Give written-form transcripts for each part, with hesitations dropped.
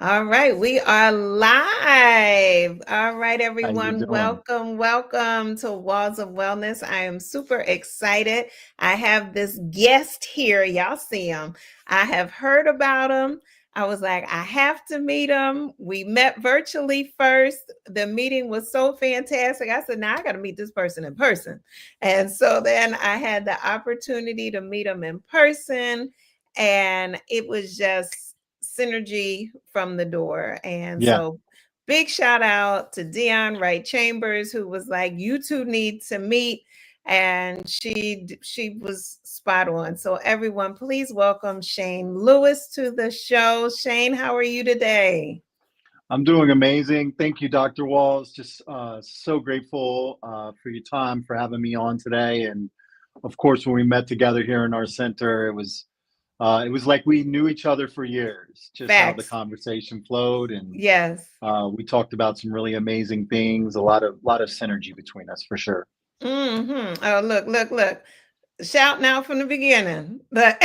All right, we are live. All right, How you everyone, doing? welcome to Walls of Wellness. I am super excited. I have this guest here. Y'all see him. I have heard about him. I was like, I have to meet him. We met virtually first. The meeting was so fantastic. I said, now I got to meet this person in person. And so then I had the opportunity to meet him in person, and it was just synergy from the door. And Yeah, so big shout out to Dion Wright Chambers, who was like, you two need to meet. And she was spot on. So everyone, please welcome Shane Lewis to the show. Shane, how are you today? I'm doing amazing. Thank you, Dr. Walls. Just so grateful for your time, for having me on today. And of course, when we met together here in our center, it was like we knew each other for years. Just how the Facts. conversation flowed, and Yes. we talked about some really amazing things. A lot of synergy between us for sure. Oh, look. Shouting out from the beginning. But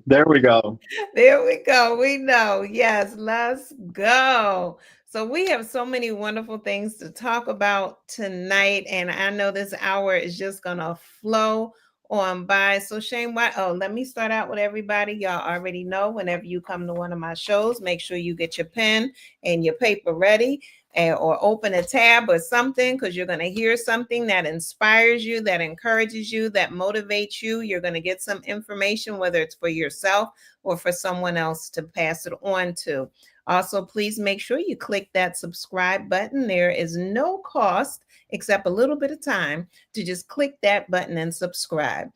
There we go. there we go. We know. Yes, let's go. So, we have so many wonderful things to talk about tonight. And I know this hour is just going to flow on by. So, Shane, why? Oh, let me start out with everybody. Y'all already know whenever you come to one of my shows, make sure you get your pen and your paper ready, or open a tab or something, because you're going to hear something that inspires you, that encourages you, that motivates you. You're going to get some information, whether it's for yourself or for someone else to pass it on to. Also, please make sure you click that subscribe button. There is no cost except a little bit of time to just click that button and subscribe.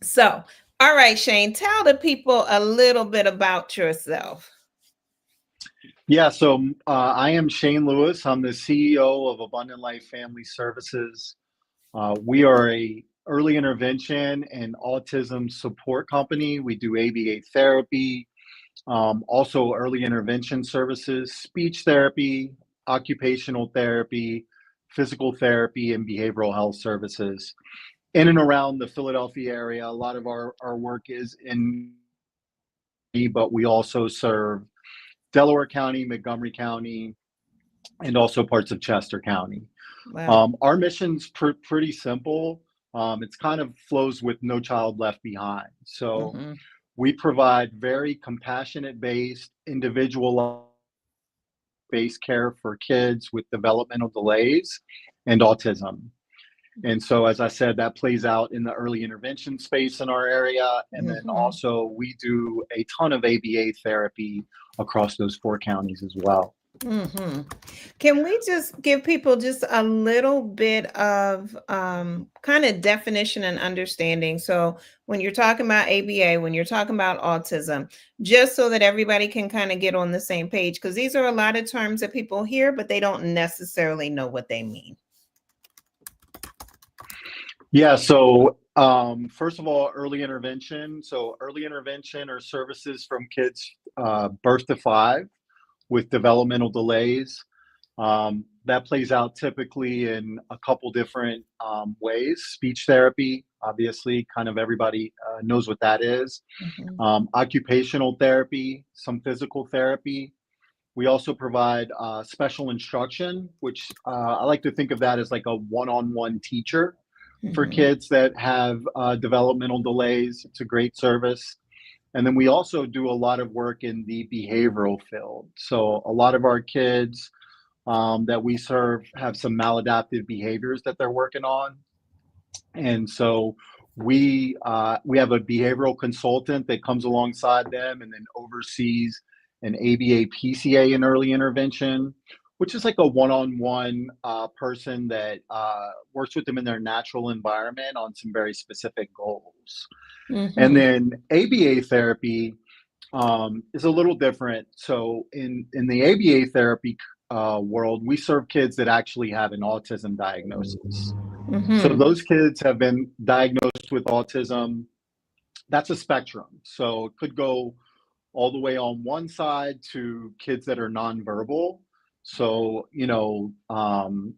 So, all right, Shane, tell the people a little bit about yourself. Yeah, so I am Shane Lewis. I'm the CEO of Abundant Life Family Services. We are a early intervention and autism support company. We do ABA therapy, also early intervention services, speech therapy, occupational therapy, physical therapy, and behavioral health services. In and around the Philadelphia area, a lot of our work is in, but we also serve Delaware County, Montgomery County, and also parts of Chester County. Wow. Our mission's pretty simple. It's kind of flows with No Child Left Behind. So Mm-hmm. we provide very compassionate based, individual based care for kids with developmental delays and autism. And so, as I said, that plays out in the early intervention space in our area. And then Mm-hmm. also, we do a ton of ABA therapy across those four counties as well. Hmm. Can we just give people just a little bit of kind of definition and understanding? So, when you're talking about ABA, when you're talking about autism, just so that everybody can kind of get on the same page, because these are a lot of terms that people hear, but they don't necessarily know what they mean. Yeah, so first of all, early intervention. So, early intervention are services from kids birth to 5 with developmental delays. That plays out typically in a couple different ways. Speech therapy, obviously, kind of everybody knows what that is. Mhm. Occupational therapy, some physical therapy. We also provide special instruction, which I like to think of that as like a one-on-one teacher for Mhm. kids that have developmental delays. It's a great service. And then we also do a lot of work in the behavioral field. So a lot of our kids that we serve have some maladaptive behaviors that they're working on. And so we have a behavioral consultant that comes alongside them and then oversees an ABA PCA in early intervention, which is like a one-on-one person that works with them in their natural environment on some very specific goals. And Mhm. then ABA therapy is a little different. So in the ABA therapy world, we serve kids that actually have an autism diagnosis. So Mhm. those kids have been diagnosed with autism. That's a spectrum. So it could go all the way on one side to kids that are nonverbal. So, on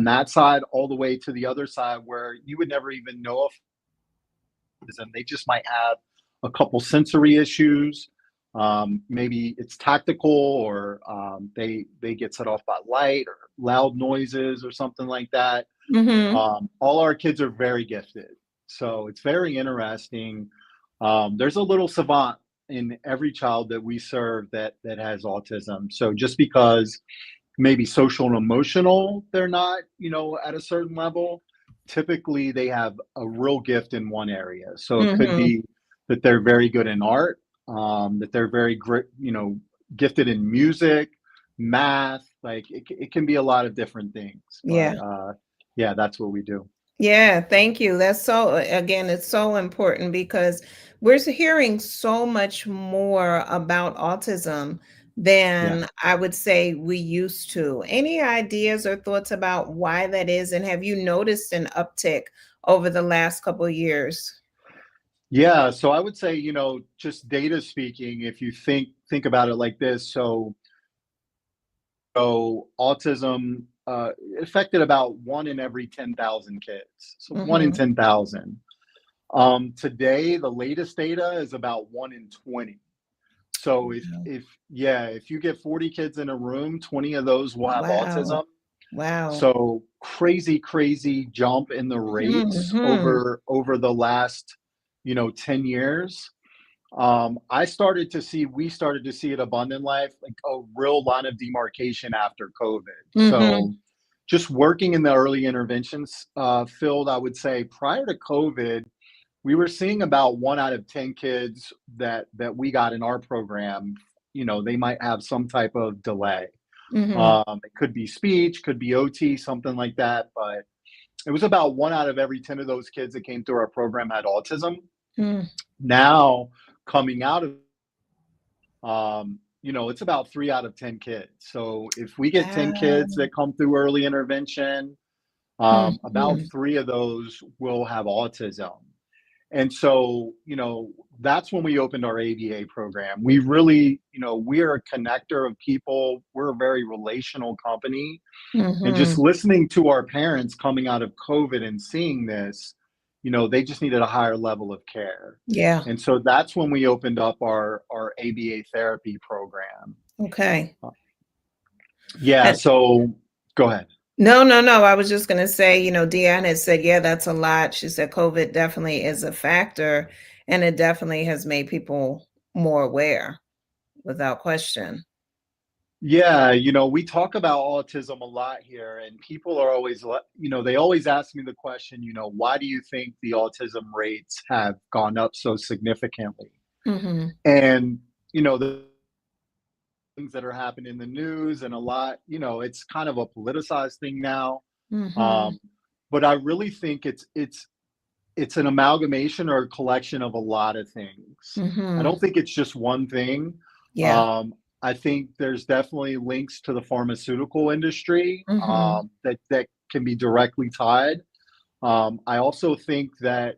that side, all the way to the other side where you would never even know if they just might have a couple sensory issues, Maybe it's tactical, or they get set off by light or loud noises or something like that. Mm-hmm. All our kids are very gifted, so it's very interesting. There's a little savant in every child that we serve that has autism. So just because maybe social and emotional, they're not, at a certain level, typically they have a real gift in one area. So it could Mm-hmm. be that they're very good in art, that they're very great, gifted in music, math. Like it can be a lot of different things, but Yeah. yeah, that's what we do. Yeah, thank you. That's so, again, it's so important because we're hearing so much more about autism Yeah. than I would say we used to. Any ideas or thoughts about why that is? And have you noticed an uptick over the last couple of years? Yeah, so I would say, just data speaking, if you think about it like this, so autism affected about one in every 10,000 kids. So one in Mm-hmm. 10,000. Today, the latest data is about one in 20. So if you get 40 kids in a room, 20 of those will have Wow. autism. Wow. So crazy jump in the rates Mm-hmm. over the last, 10 years. We started to see at Abundant Life, like a real line of demarcation after COVID. Mm-hmm. So just working in the early interventions field, I would say prior to COVID, we were seeing about 1 out of 10 kids that we got in our program, they might have some type of delay. Mm-hmm. It could be speech, could be OT, something like that. But it was about 1 out of every 10 of those kids that came through our program had autism. Mm-hmm. Now, coming out of, it's about 3 out of 10 kids. So if we get 10 kids Wow. that come through early intervention, about Mm-hmm. 3 of those will have autism. And so, that's when we opened our ABA program. We really, we're a connector of people. We're a very relational company. And just Mm-hmm. listening to our parents coming out of COVID and seeing this, they just needed a higher level of care. Yeah. And so that's when we opened up our ABA therapy program. Okay. Yeah. So go ahead. No, no, no. I was just going to say, Deanne had said, yeah, that's a lot. She said COVID definitely is a factor, and it definitely has made people more aware without question. Yeah, we talk about autism a lot here, and people are always, they always ask me the question, why do you think the autism rates have gone up so significantly? Mm-hmm. And, the things that are happening in the news and a lot, it's kind of a politicized thing now. Mm-hmm. Um, but I really think it's an amalgamation or a collection of a lot of things. I Mm-hmm. don't think it's just one thing. Yeah. Um, I think there's definitely links to the pharmaceutical industry Mm-hmm. that can be directly tied. I also think that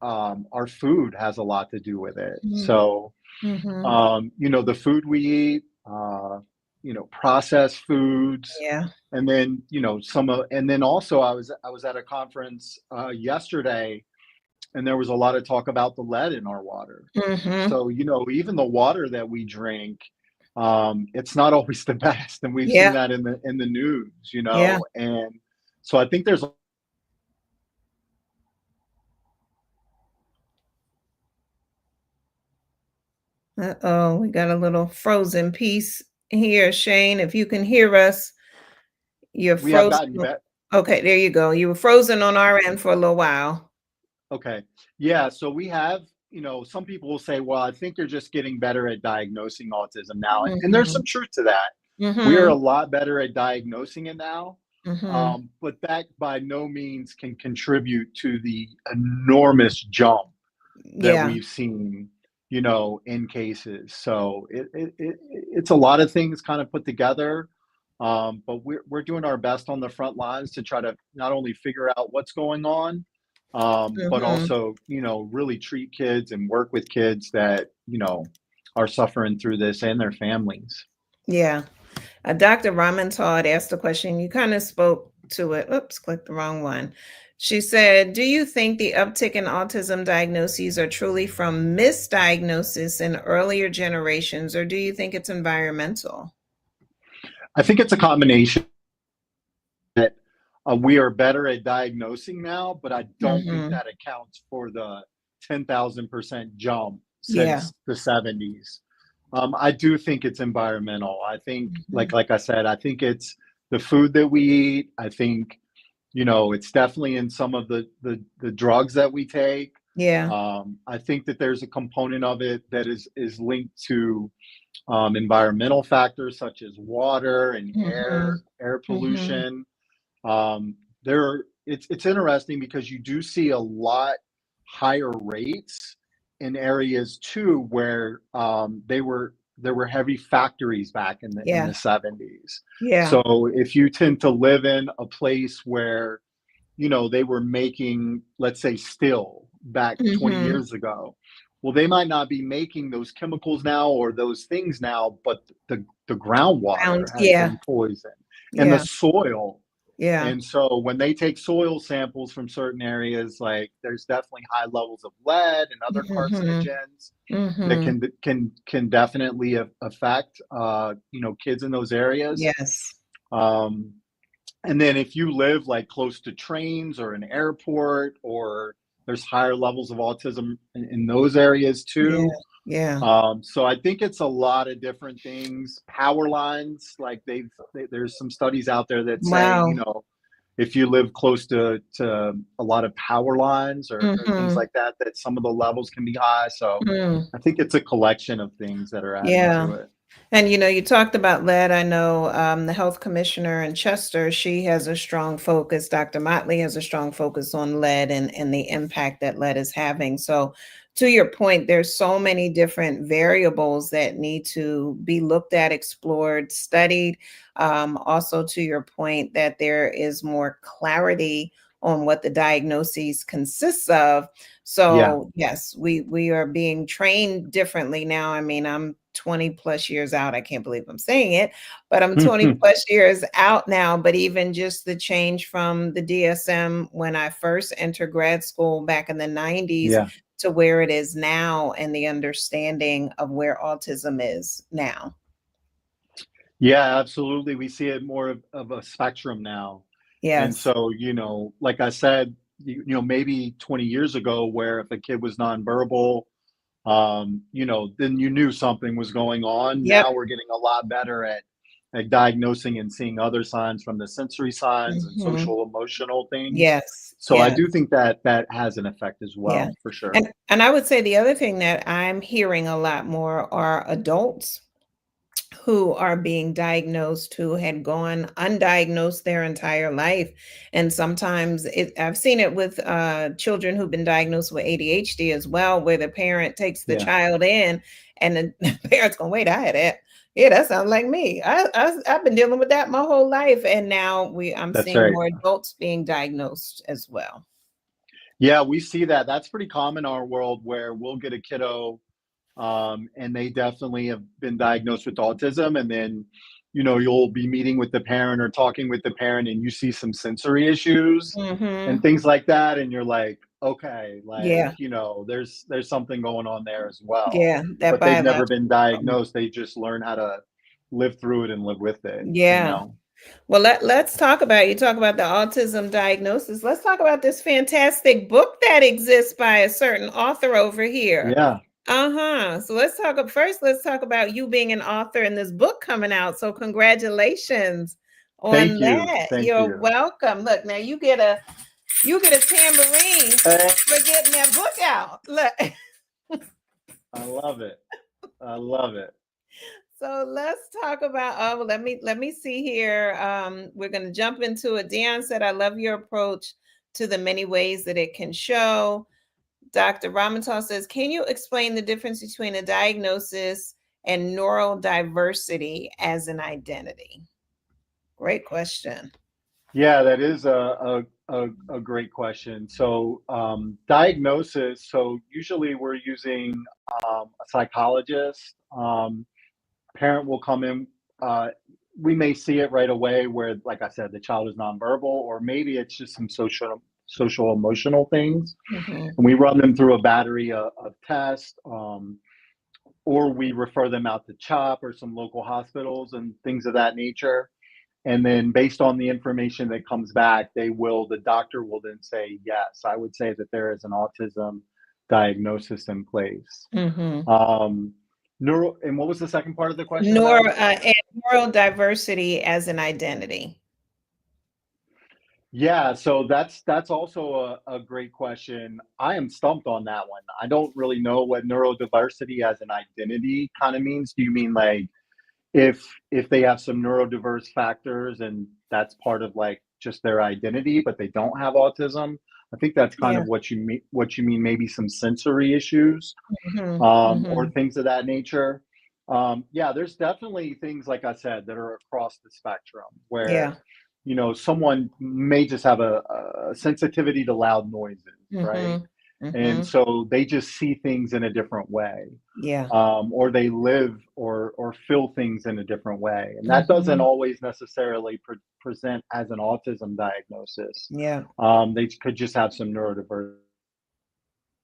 our food has a lot to do with it. So Mm-hmm. the food we eat, processed foods, Yeah. and then and then also I was at a conference yesterday, and there was a lot of talk about the lead in our water. Mm-hmm. So even the water that we drink, it's not always the best, and we've seen Yeah. that in the news, Yeah. and so I think there's. Uh-oh, we got a little frozen piece here, Shane. If you can hear us, you're We have frozen. gotten better. Okay, there you go. You were frozen on our end for a little while. Okay. Yeah. So we have, some people will say, well, I think you're just getting better at diagnosing autism now. And there's Mm-hmm. some truth to that. We are Mm-hmm. a lot better at diagnosing it now. Mm-hmm. But that by no means can contribute to the enormous jump that Yeah. we've seen, in cases. So it's a lot of things kind of put together. But we're doing our best on the front lines to try to not only figure out what's going on, but Mm-hmm. also, really treat kids and work with kids that, are suffering through this and their families. Yeah. Dr. Raman Todd asked a question. You kind of spoke to it. Oops, clicked the wrong one. She said, do you think the uptick in autism diagnoses are truly from misdiagnosis in earlier generations, or do you think it's environmental? I think it's a combination that we are better at diagnosing now, but I don't think Hmm. that accounts for the 10,000% jump Yeah. since the 70s. I do think it's environmental. I think, Hmm. like I said, I think it's the food that we eat. I think, it's definitely in some of the drugs that we take. Yeah. I think that there's a component of it that is linked to environmental factors such as water and Hmm. air Hmm. pollution. It's interesting because you do see a lot higher rates in areas too where there were heavy factories back in Yeah. the 70s. Yeah. So if you tend to live in a place where they were making, let's say, steel back 20 Hmm. years ago. Well, they might not be making those chemicals now or those things now, but the groundwater has Yeah. been poisoned and the Yeah. soil. Yeah. And so when they take soil samples from certain areas, like there's definitely high levels of lead and other Hmm. carcinogens that Hmm. can definitely affect kids in those areas. Yes. Um, and then if you live like close to trains or an airport, or there's higher levels of autism in those areas Yeah. too. Yeah. So I think it's a lot of different things. Power lines, like there's some studies out there that say, Wow. if you live close to a lot of power lines or things Hmm. like that, that some of the levels can be high. So Mm. I think it's a collection of things that are adding Yeah. to it. And you talked about lead. I know the health commissioner in Chester, she has a strong focus. Dr. Motley has a strong focus on lead and the impact that lead is having. So, to your point, there's so many different variables that need to be looked at, explored, studied. Also, to your point, that there is more clarity on what the diagnosis consists of. Yeah. So yes, we are being trained differently now. I mean, I'm 20 plus years out. I can't believe I'm saying it, but I'm 20 plus years out now. But even just the change from the DSM when I first entered grad school back in the 90s Yeah. to where it is now, and the understanding of where autism is now. Yeah, absolutely. We see it more of a spectrum now. And Yes. so, like I said, maybe 20 years ago, where if a kid was nonverbal, then you knew something was going on. Yep. Now we're getting a lot better at diagnosing and seeing other signs from the sensory signs and Hmm. social emotional things. Yes. So I Yes. do think that has an effect as Yeah. well, for sure. And I would say the other thing that I'm hearing a lot more are adults who are being diagnosed who had gone undiagnosed their entire life. And sometimes I've seen it with children who've been diagnosed with ADHD as well, where the parent takes the Yeah, child in and the parent's going, wait, I had that. Yeah, that sounds like me. I've been dealing with that my whole life. And now I'm that's seeing right. more adults being diagnosed as well. Yeah, we see that. That's pretty common in our world where we'll get a kiddo and they definitely have been diagnosed with autism. And then, you'll be meeting with the parent or talking with the parent, and you see some sensory issues and Hmm. things like that, and you're like, okay, like, Yeah. there's something going on there as well. Yeah. That But they've never been biological. diagnosed. They just learn how to live through it and live with it. Yeah. Well, let's talk about, you talk about the autism diagnosis. Let's talk about this fantastic book that exists by a certain author over here. Yeah. Uh-huh. So let's talk about you being an author and this book coming out. So congratulations Thank on you. that. Thank You're you. welcome. Look, now you get a tambourine Hey, for getting that book out. Look. I love it. I love it. So let's talk about, well, let me see here. We're going to jump into it. Dion said, I love your approach to the many ways that it can show. Dr. Ramatal says, can you explain the difference between a diagnosis and neurodiversity as an identity? Great question. Yeah, that is a great question. So, diagnosis. So, usually we're using a psychologist. Parent will come in. Uh, we may see it right away where, like I said, the child is nonverbal, or maybe it's just some social emotional things. Mhm. And we run them through a battery of tests, or we refer them out to CHOP or some local hospitals and things of that nature. And then based on the information that comes back, the doctor will then say, yes, I would say that there is an autism diagnosis in place. Mhm. Um, and what was the second part of the question about Nor it? and neurodiversity as an identity. Yeah, so that's also a great question. I am stumped on that one. I don't really know what neurodiversity as an identity kind of means. Do you mean like if they have some neurodiverse factors and that's part of like just their identity, but they don't have autism? I think that's kind Yeah. of what you mean, maybe some sensory issues, Mhm. or Mhm. things of that nature. Yeah, there's definitely things like I said that are across the spectrum where Yeah. someone may just have a sensitivity to loud noises, right? Mhm. And Mhm. so they just see things in a different way, Yeah. or they live or feel things in a different way, and that doesn't Mhm. always necessarily present as an autism diagnosis. Yeah. They could just have some neurodiversity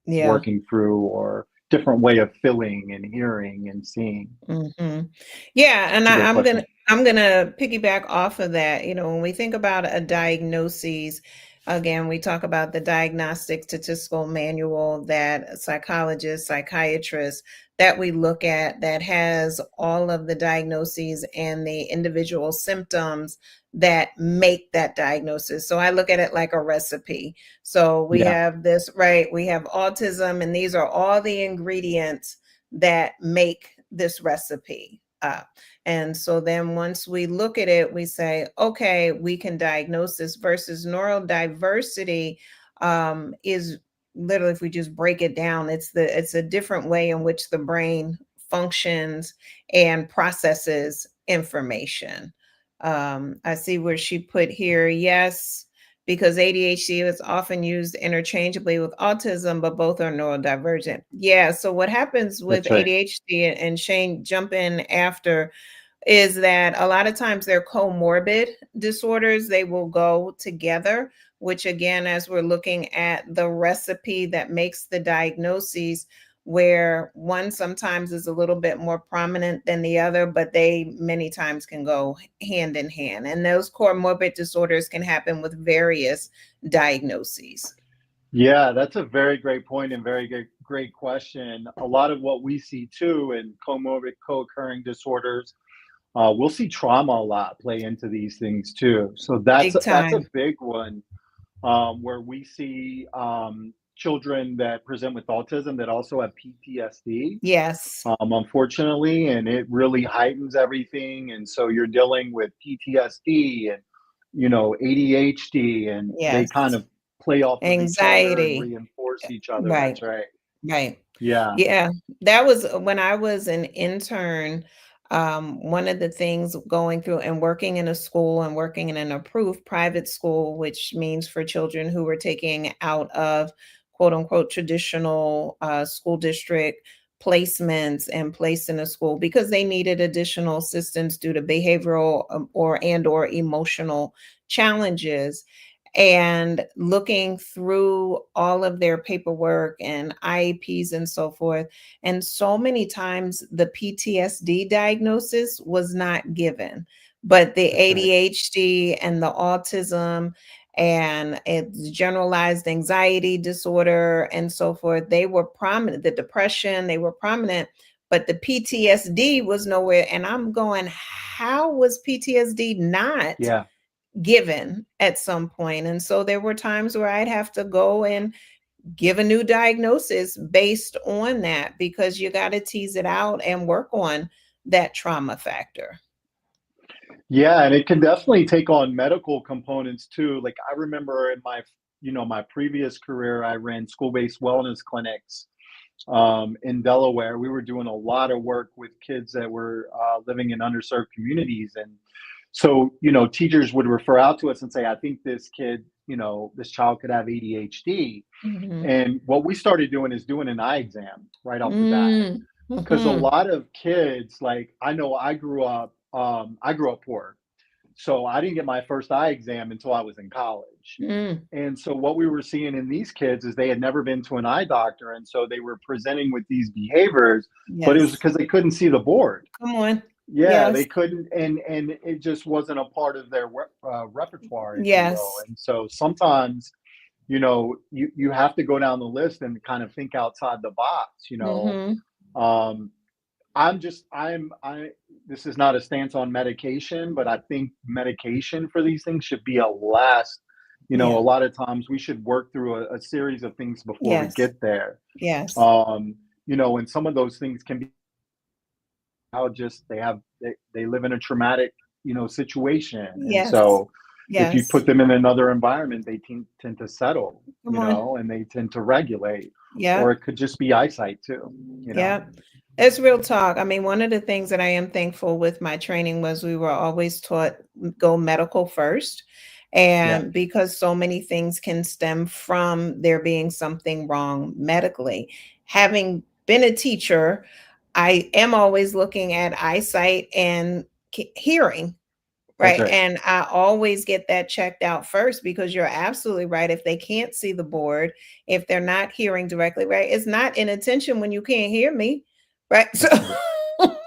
Yeah. working through or different way of feeling and hearing and seeing. Mhm. Yeah, and It's a great question. I'm gonna piggyback off of that. When we think about a diagnosis, again, we talk about the diagnostic statistical manual that psychologists, psychiatrists that we look at that has all of the diagnoses and the individual symptoms that make that diagnosis. So I look at it like a recipe. So we Yeah. have this, right? We have autism, and these are all the ingredients that make this recipe up. And so then once we look at it, we say, okay, we can diagnose this versus neurodiversity is literally, if we just break it down, it's a different way in which the brain functions and processes information. I see where she put here, yes, because ADHD is often used interchangeably with autism, but both are neurodivergent. Yeah. So what happens with That's right. ADHD, and Shane, jump in after, is that a lot of times they're comorbid disorders. They will go together, which again, as we're looking at the recipe that makes the diagnoses, where one sometimes is a little bit more prominent than the other, but they many times can go hand in hand. And those comorbid disorders can happen with various diagnoses. Yeah, that's a very great point and very great question. A lot of what we see too in comorbid co-occurring disorders, we'll see trauma a lot play into these things too. So that's Big that's a time. big one, where we see children that present with autism that also have PTSD, Yes. unfortunately, and it really heightens everything. And so you're dealing with PTSD and ADHD, and they kind Yes. of play off of each other and Anxiety. reinforce each other. Right. That's right. Right. Yeah. Yeah, that was when I was an intern. One of the things going through and working in a school and working in an approved private school, which means for children who were taking out of quote unquote traditional school district placements and placed in a school because they needed additional assistance due to behavioral or emotional challenges, and looking through all of their paperwork and IEPs and so forth. And so many times the PTSD diagnosis was not given, but the That's right. ADHD and the autism and it's generalized anxiety disorder and so forth, they were prominent. The depression, they were prominent, but the PTSD was nowhere. And I'm going, how was PTSD not Yeah. given at some point? And so there were times where I'd have to go and give a new diagnosis based on that because you got to tease it out and work on that trauma factor. Yeah, and it can definitely take on medical components too. Like I remember in my previous career, I ran school-based wellness clinics in Delaware. We were doing a lot of work with kids that were living in underserved communities, and so teachers would refer out to us and say, "I think this kid, this child could have ADHD." Mhm. And what we started doing is doing an eye exam right off the bat, Mm. because a Mhm. lot of kids, like I know, I grew up poor. So I didn't get my first eye exam until I was in college. Mm, And so what we were seeing in these kids is they had never been to an eye doctor. And so they were presenting with these behaviors, but it was yes. because they couldn't see the board. Come on. Yeah, Yes. they couldn't, and it just wasn't a part of their repertoire, if you will. Yes. And so sometimes, you have to go down the list and kind of think outside the box. Mm-hmm. Um, I this is not a stance on medication, but I think medication for these things should be a last. A Yeah. lot of times we should work through a series of things before we Yes. get there. Yes. Um, and some of those things can be how just they live in a traumatic, situation. And Yes. so if you Yes. put them in another environment, they tend to settle, Come on. and they tend to regulate, or Yeah. it could just be eyesight too. Yeah. It's real talk. I mean, one of the things that I am thankful with my training was we were always taught go medical first. Yeah, And because so many things can stem from there being something wrong medically. Having been a teacher, I am always looking at eyesight and hearing. that's Right. right. And I always get that checked out first because you're absolutely right. If they can't see the board, if they're not hearing directly, right, it's not inattention when you can't hear me. Right. So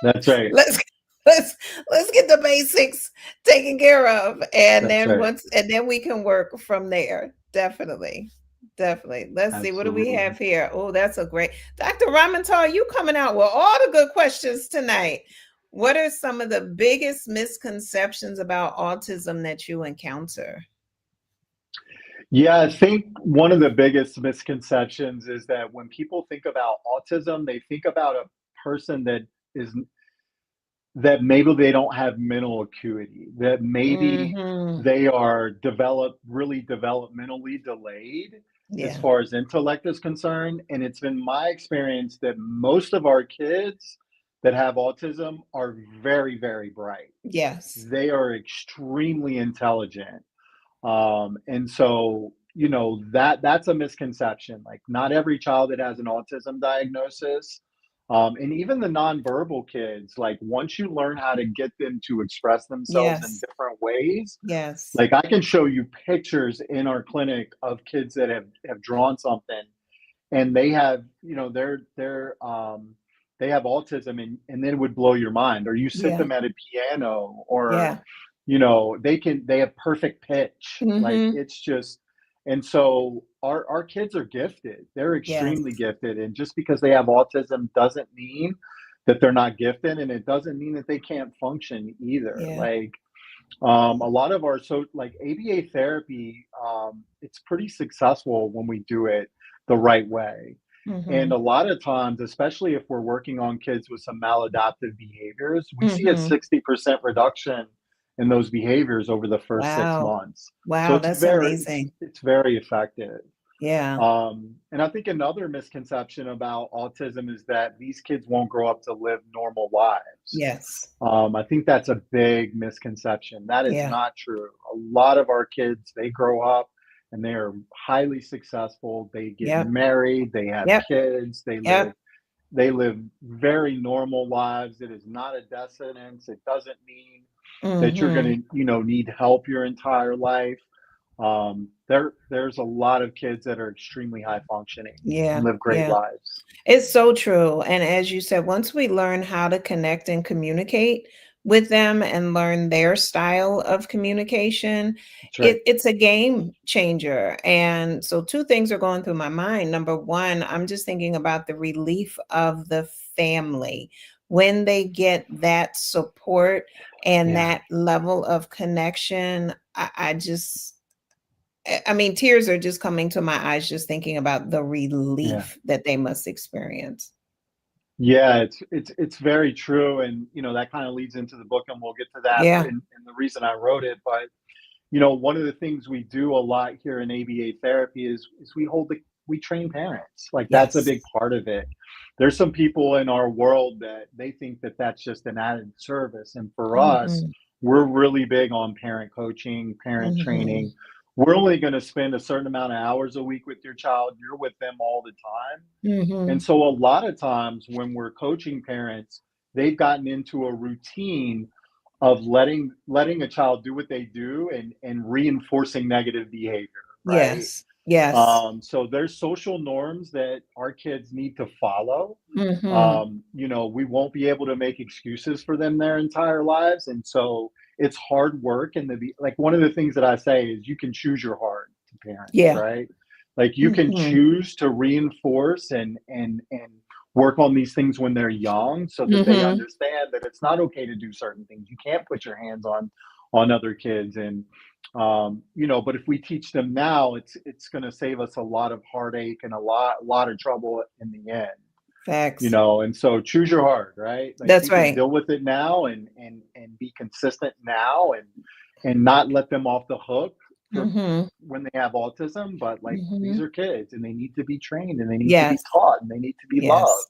That's right. That's right. let's let's get the basics taken care of. That's right. And then we can work from there. Definitely. Definitely. Let's see. What do we Absolutely. have here? Oh, that's a great Dr. Ramantar, you coming out with all the good questions tonight. What are some of the biggest misconceptions about autism that you encounter? Yeah, I think one of the biggest misconceptions is that when people think about autism, they think about a person is that maybe they don't have mental acuity, that maybe Mhm. they are really developmentally delayed as Yeah. far as intellect is concerned. And it's been my experience that most of our kids that have autism are very, very bright. Yes. They are extremely intelligent. And so, that's a misconception. Like, not every child that has an autism diagnosis, and even the nonverbal kids, like, once you learn how to get them to express themselves in Yes. different ways, Yes. like, I can show you pictures in our clinic of kids that have drawn something, and they have, they have autism, and then it would blow your mind. Or you sit Yeah. them at a piano, or Yeah. they have perfect pitch. Like, Mhm. it's just, and so our kids are gifted. They're Yes. extremely gifted. And just because they have autism doesn't mean that they're not gifted, and it doesn't mean that they can't function either. Yeah. Like, a lot of our like ABA therapy, it's pretty successful when we do it the right way. And a Mhm. lot of times, especially if we're working on kids with some maladaptive behaviors, we see a Mhm. 60% reduction in those behaviors over the first six Wow. months. So Wow, it's that's very, it's, amazing. it's very effective. Yeah. And I think another misconception about autism is that these kids won't grow up to live normal lives. Yes. I think that's a big misconception. That is Yeah. not true. A lot of our kids, they grow up and they are highly successful. They get Yep. married, they have Yep. kids, Yep. they live very normal lives. It is not a death sentence. It doesn't mean that you're going Mhm. to, need help your entire life. There's a lot of kids that are extremely high functioning and Yeah. live great Yeah. lives. It's so true. And as you said, once we learn how to connect and communicate with them and learn their style of communication, That's right. it's a game changer. And so, two things are going through my mind. Number one, I'm just thinking about the relief of the family when they get that support and Yeah. that level of connection. I just, I mean, tears are just coming to my eyes just thinking about the Yeah. relief that they must experience. Yeah, it's very true, and that kind of leads into the book, and we'll get to that Yeah. in the reason I wrote it. But one of the things we do a lot here in ABA therapy is we train parents. Like, that's a Yes. big part of it. There's some people in our world that they think that that's just an added service, and for us, Mhm. we're really big on parent coaching, parent training. Mhm. We're only going to spend a certain amount of hours a week with your child. You're with them all the time. And Mhm. so a lot of times when we're coaching parents, they've gotten into a routine letting a child do what they do and reinforcing negative behavior, right? Yes. Yes. So there's social norms that our kids need to follow. Mm-hmm. We won't be able to make excuses for them their entire lives. And so it's hard work. And like one of the things that I say is you can choose your hard to parents, Yeah. right? Like you can Mm-hmm. choose to reinforce and work on these things when they're young so that they Mm-hmm. understand that it's not okay to do certain things. You can't put your hands on other kids. And but if we teach them now, it's going to save us a lot of heartache and a lot of trouble in the end. Facts. And so choose your heart, right? Like That's you can right. deal with it now and be consistent now and not let them off the hook for Mm-hmm. when they have autism. But like these Mm-hmm. are kids and they need to be trained and they need to be Yes. taught and they need to be Yes. loved.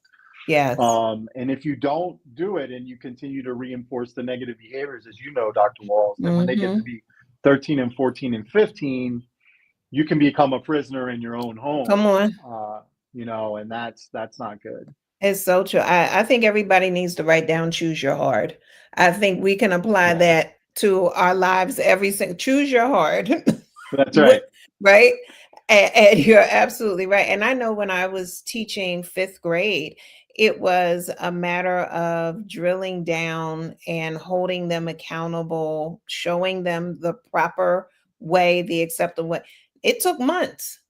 Yes. And if you don't do it and you continue to reinforce the negative behaviors, as you know, Dr. Walls, then when they get to Mm-hmm. be 13 and 14 and 15, you can become a prisoner in your own home. Come on. And that's not good. It's so true. I think everybody needs to write down choose your hard. I think we can apply Yeah, that to our lives every single choose your hard. that's What right. right? And you're absolutely right. And I know when I was teaching fifth grade, it was a matter of drilling down and holding them accountable, showing them the proper way, the acceptable way. It took months.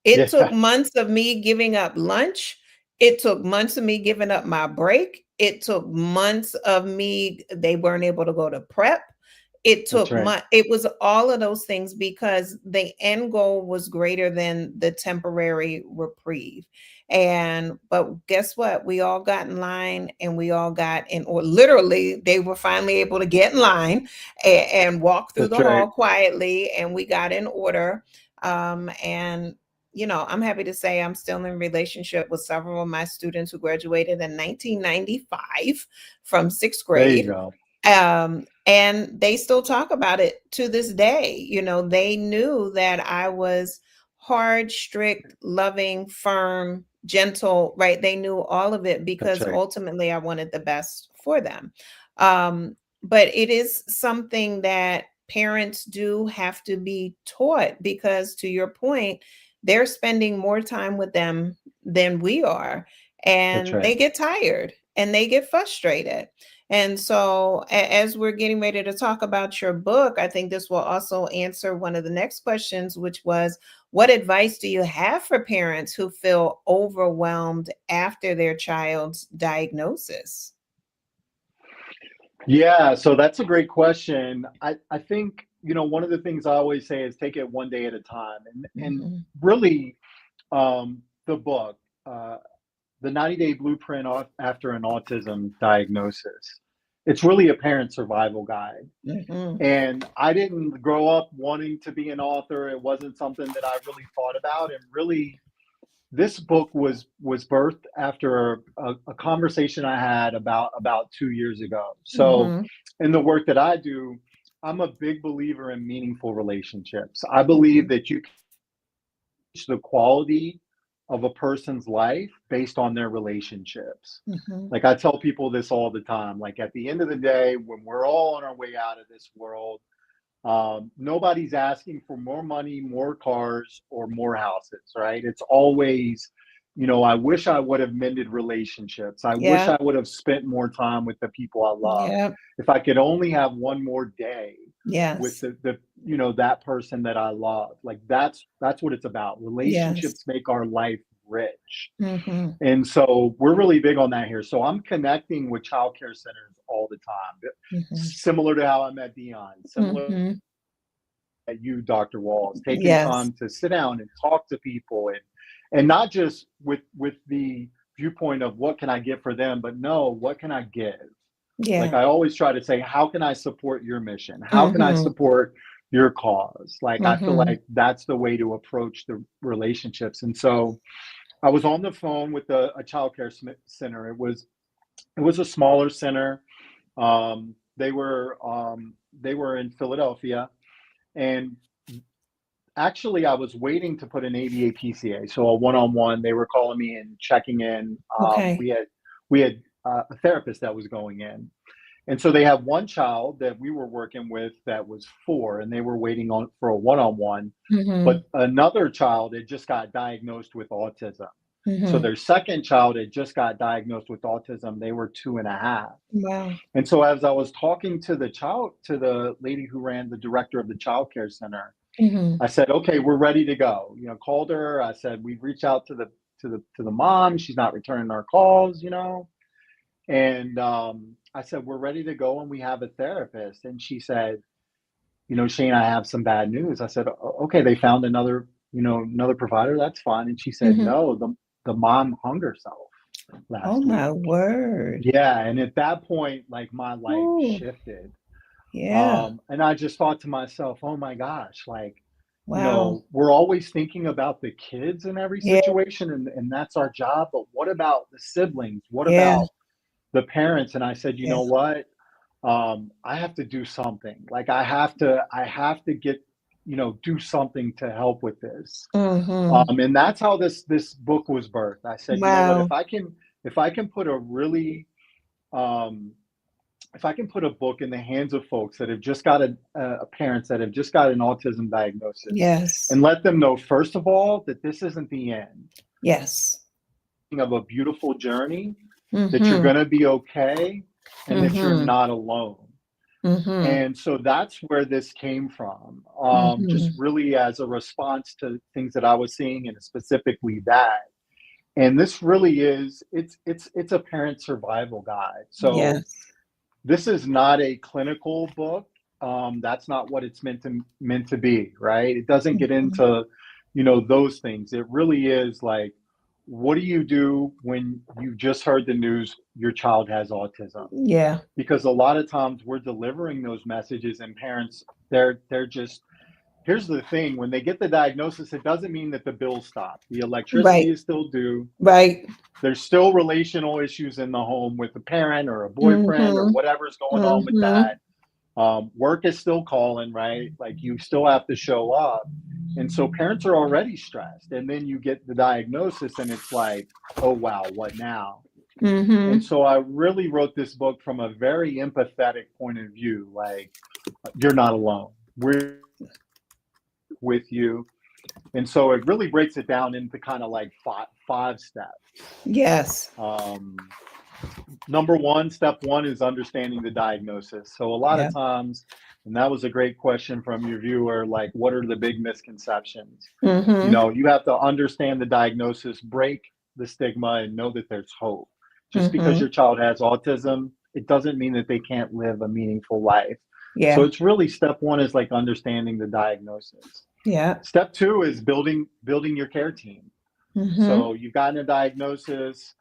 It took Yeah, months of me giving up lunch. It took months of me giving up my break. It took months of me, they weren't able to go to prep. It that's took right. months. It was all of those things because the end goal was greater than the temporary reprieve. But guess what? We all got in line and we all got in, or literally, they were finally able to get in line and walk through That's the right. hall quietly, and we got in order. And I'm happy to say I'm still in relationship with several of my students who graduated in 1995 from sixth There you grade. go. And they still talk about it to this day. They knew that I was hard, strict, loving, firm, gentle, right? They knew all of it That's because right. ultimately I wanted the best for them. But it is something that parents do have to be taught because, to your point, they're spending more time with them than we are. That's And right. they get tired and they get frustrated. And so, as we're getting ready to talk about your book, I think this will also answer one of the next questions, which was, what advice do you have for parents who feel overwhelmed after their child's diagnosis? Yeah, so that's a great question. I think, one of the things I always say is take it one day at a time. And Mhm. really, the book, the 90-day blueprint after an autism diagnosis. It's really a parent survival guide. Mhm. And I didn't grow up wanting to be an author. It wasn't something that I really thought about. And really, this book was birthed after a conversation I had about 2 years ago. So, Mhm. in the work that I do, I'm a big believer in meaningful relationships. I believe Mhm. that you can change the quality of a person's life based on their relationships. Mhm. Like I tell people this all the time. Like at the end of the day, when we're all on our way out of this world, nobody's asking for more money, more cars, or more houses, right? It's always, I wish I would have mended relationships. I wish Yeah. I would have spent more time with the people I love. Yeah. If I could only have one more day with Yes. that person that I love. Like that's what it's about. Yes. Relationships make our life rich. Mhm. And so we're really big on that here. So I'm connecting with childcare centers all the time. Mhm. Similar to how I met Dion, similar Mhm. at you, Dr. Walls, taking Yes. time to sit down and talk to people and not just with the viewpoint of what can I get for them, but no, what can I give? Like Yeah. I always try to say, how can I support your mission? How can I Mhm. support your cause? Like I feel Mhm. like that's the way to approach the relationships. And so I was on the phone with a childcare center. It was a smaller center. They were in Philadelphia, and actually, I was waiting to put an ABA PCA, so a one-on-one. They were calling me and checking in. Okay. We had a therapist that was going in, And so they have one child that we were working with that was 4, and they were waiting on for a one-on-one. Mm-hmm. But another child had just got diagnosed with autism. So Mm-hmm. their second child had just got diagnosed with autism. They were 2.5. Wow. And so as I was talking to the lady who ran, the director of the child care center, Mm-hmm. I said, okay, we're ready to go. Called her. I said, we've reached out to the mom. She's not returning our calls. And I said, we're ready to go, and we have a therapist. And she said, Shane, I have some bad news. I said, okay, they found another provider. That's fine. And she said, Mm-hmm. no, the mom hung herself Oh last my week. word. Yeah. And at that point, like, my life Ooh. shifted. Yeah. And I just thought to myself, oh my gosh, like, Wow. we're always thinking about the kids in every Yeah. situation, and that's our job. But what about the siblings? What Yeah. about the parents? And I said, you Yeah. know what? I have to do something. Like, I have to get, do something to help with this. Mm-hmm. And that's how this book was birthed. I said, you know what? Wow. If I can put a really um, if I can put a book in the hands of folks that have just got parents that have just got an autism diagnosis, Yes. and let them know, first of all, that this isn't the end Yes. of a beautiful journey, that you're Mm-hmm. going to be okay, and that you're Mm-hmm. not alone. Mm-hmm. And so that's where this came from, just Mm-hmm. really as a response to things that I was seeing, and specifically that. And this really is, it's a parent survival guide. So Yes. this is not a clinical book. That's not what it's meant to be, right? It doesn't get Mm-hmm. into, those things. It really is like, what do you do when you just heard the news your child has autism? Yeah. Because a lot of times we're delivering those messages, and parents, they're just, here's the thing: when they get the diagnosis, it doesn't mean that the bills stop. The electricity Right. is still due. Right. There's still relational issues in the home with a parent or a boyfriend or Mm-hmm. whatever's going on with Mm-hmm. that. Work is still calling, right? Like, you still have to show up. And so parents are already stressed. And then you get the diagnosis, and it's like, oh, wow, what now? And Mm-hmm. so I really wrote this book from a very empathetic point of view. Like, you're not alone. We're with you. And so it really breaks it down into kind of like five steps. Yes. Step one is understanding the diagnosis. So a lot Yeah. of times, and that was a great question from your viewer, like, what are the big misconceptions? Mm-hmm. You have to understand the diagnosis, break the stigma, and know that there's hope. Just because Mm-hmm. your child has autism, it doesn't mean that they can't live a meaningful life. So Yeah. it's really, step one is like understanding the diagnosis. Yeah. Step two is building your care team. Mm-hmm. So you've gotten a diagnosis,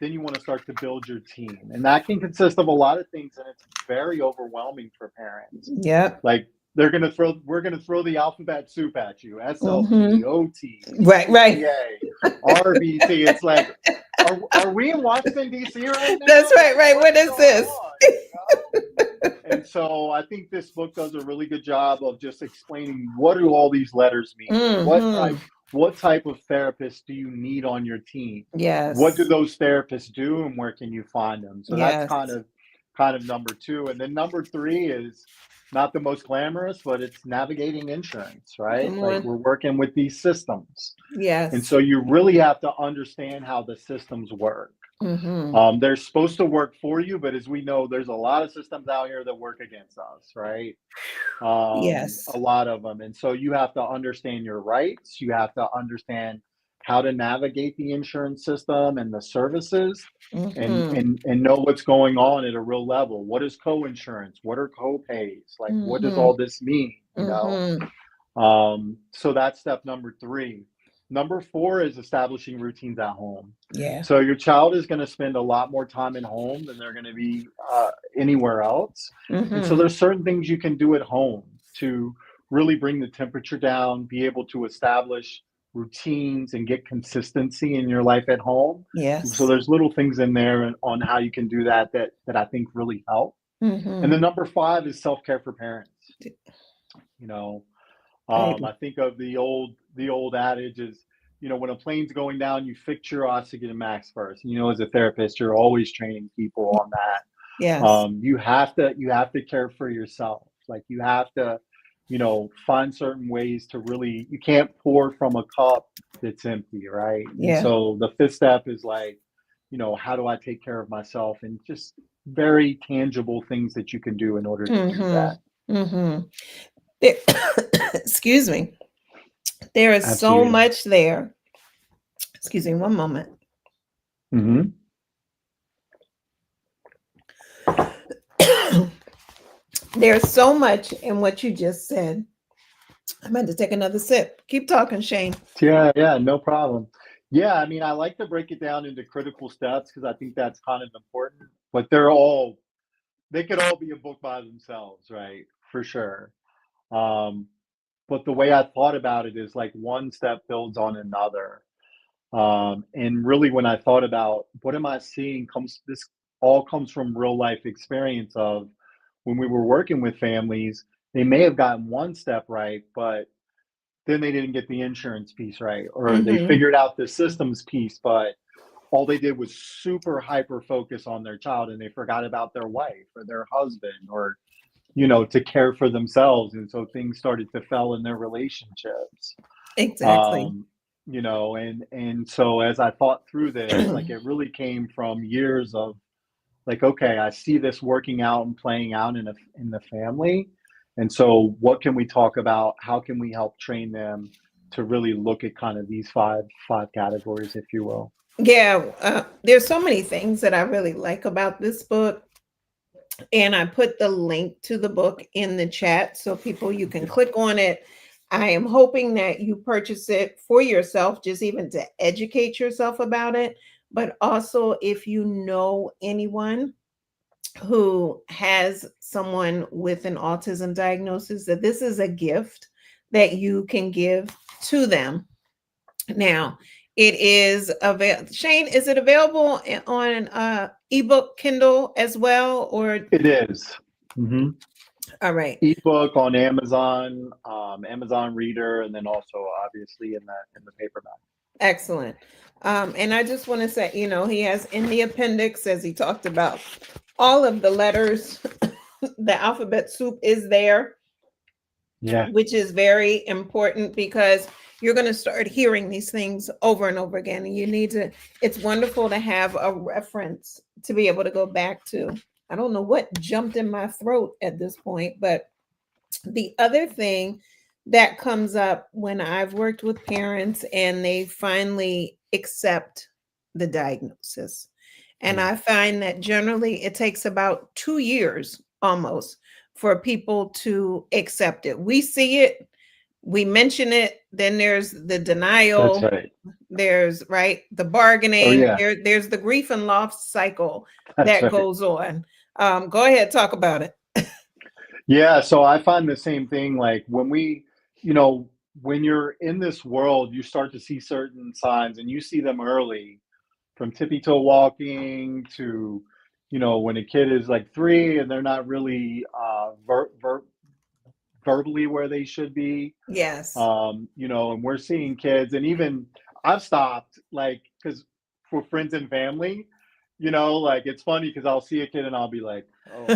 then you want to start to build your team, and that can consist of a lot of things, and it's very overwhelming for parents. Yep. Like, we're gonna throw the alphabet soup at you: SLP, Mm-hmm. OT, Right. Right. BCBA, RBT. It's like, are we in Washington D.C. right That's now? right. Like, Right. what What is is going this? on? And so I think this book does a really good job of just explaining, what do all these letters mean? Mm-hmm. What type of therapist do you need on your team? What do Yes. those therapists do, and where can you find them? So that's Yes. kind of number two. And then number three is not the most glamorous, but it's navigating insurance, right? Come Like, on. we're working with these systems. And Yes. so you really have to understand how the systems work. Mm-hmm. They're supposed to work for you, but as we know, there's a lot of systems out here that work against us, right? Yes. A lot of them. And so you have to understand your rights. You have to understand how to navigate the insurance system and the services, and Mm-hmm. know what's going on at a real level. What is co-insurance? What are co-pays? Like, what does Mm-hmm. all this mean? Mm-hmm. So that's step number three. Number four is establishing routines at home. Yeah. So your child is going to spend a lot more time at home than they're going to be anywhere else. And so Mm-hmm. there's certain things you can do at home to really bring the temperature down, be able to establish routines and get consistency in your life at home. So Yes. there's little things in there on how you can do that I think really help. And Mm-hmm. then number five is self-care for parents. You know, Great. I think of the old adage is, when a plane's going down, you fix your oxygen max first. And, as a therapist, you're always training people on that. Yes. You have to care for yourself. Like you have to, find certain ways to really, you can't pour from a cup that's empty, right? And Yeah. so the fifth step is like, how do I take care of myself? And just very tangible things that you can do in order to do that. Mm-hmm. Mm-hmm. There, excuse me. There is so Absolutely. much there. Excuse me, one moment. Hmm. There's so much in what you just said. I'm going to take another sip. Keep talking, Shane. Yeah, yeah, no problem. Yeah, I mean, I like to break it down into critical steps because I think that's kind of important, but they could all be a book by themselves, right? For sure. Um, but the way I thought about it is like one step builds on another. And really, when I thought about what am I seeing, this all comes from real life experience of when we were working with families, they may have gotten one step right, but then they didn't get the insurance piece right, or they Mm-hmm. figured out the systems piece, but all they did was super hyper focus on their child and they forgot about their wife or their husband or to care for themselves. And so things started to fail in their relationships. Exactly. Um, and so as I thought through this, like it really came from years of like, okay, I see this working out and playing out in the family. And so what can we talk about? How can we help train them to really look at kind of these five categories, if you will? Yeah, there's so many things that I really like about this book. And I put the link to the book in the chat so people you can click on it. I am hoping that you purchase it for yourself, just even to educate yourself about it. But also, if you know anyone who has someone with an autism diagnosis, that this is a gift that you can give to them. Now, it is available. Shane, is it available on ebook Kindle as well? Or It is. Mm-hmm. all right, Ebook on Amazon, Amazon Reader, and then also obviously in the paperback. excellent. And I just want to say, he has in the appendix, as he talked about, all of the letters, the alphabet soup is there, Yeah, which is very important because you're going to start hearing these things over and over again. And you need to, it's wonderful to have a reference to be able to go back to. I don't know what jumped in my throat at this point, but the other thing that comes up when I've worked with parents and they finally accept the diagnosis, and yeah, I find that generally it takes about 2 years almost for people to accept it. We see it, we mention it, then there's the that's denial, right. there's right the Oh bargaining, yeah, there's the grief and loss cycle that's that right. goes on. Go ahead, talk about it. Yeah, so I find the same thing. Like you know, when you're in this world, you start to see certain signs, and you see them early, from tippy toe walking to, when a kid is like 3 and they're not really verbally where they should be. Yes. And we're seeing kids, and even I've stopped, like, because for friends and family, like it's funny because I'll see a kid and I'll be like, oh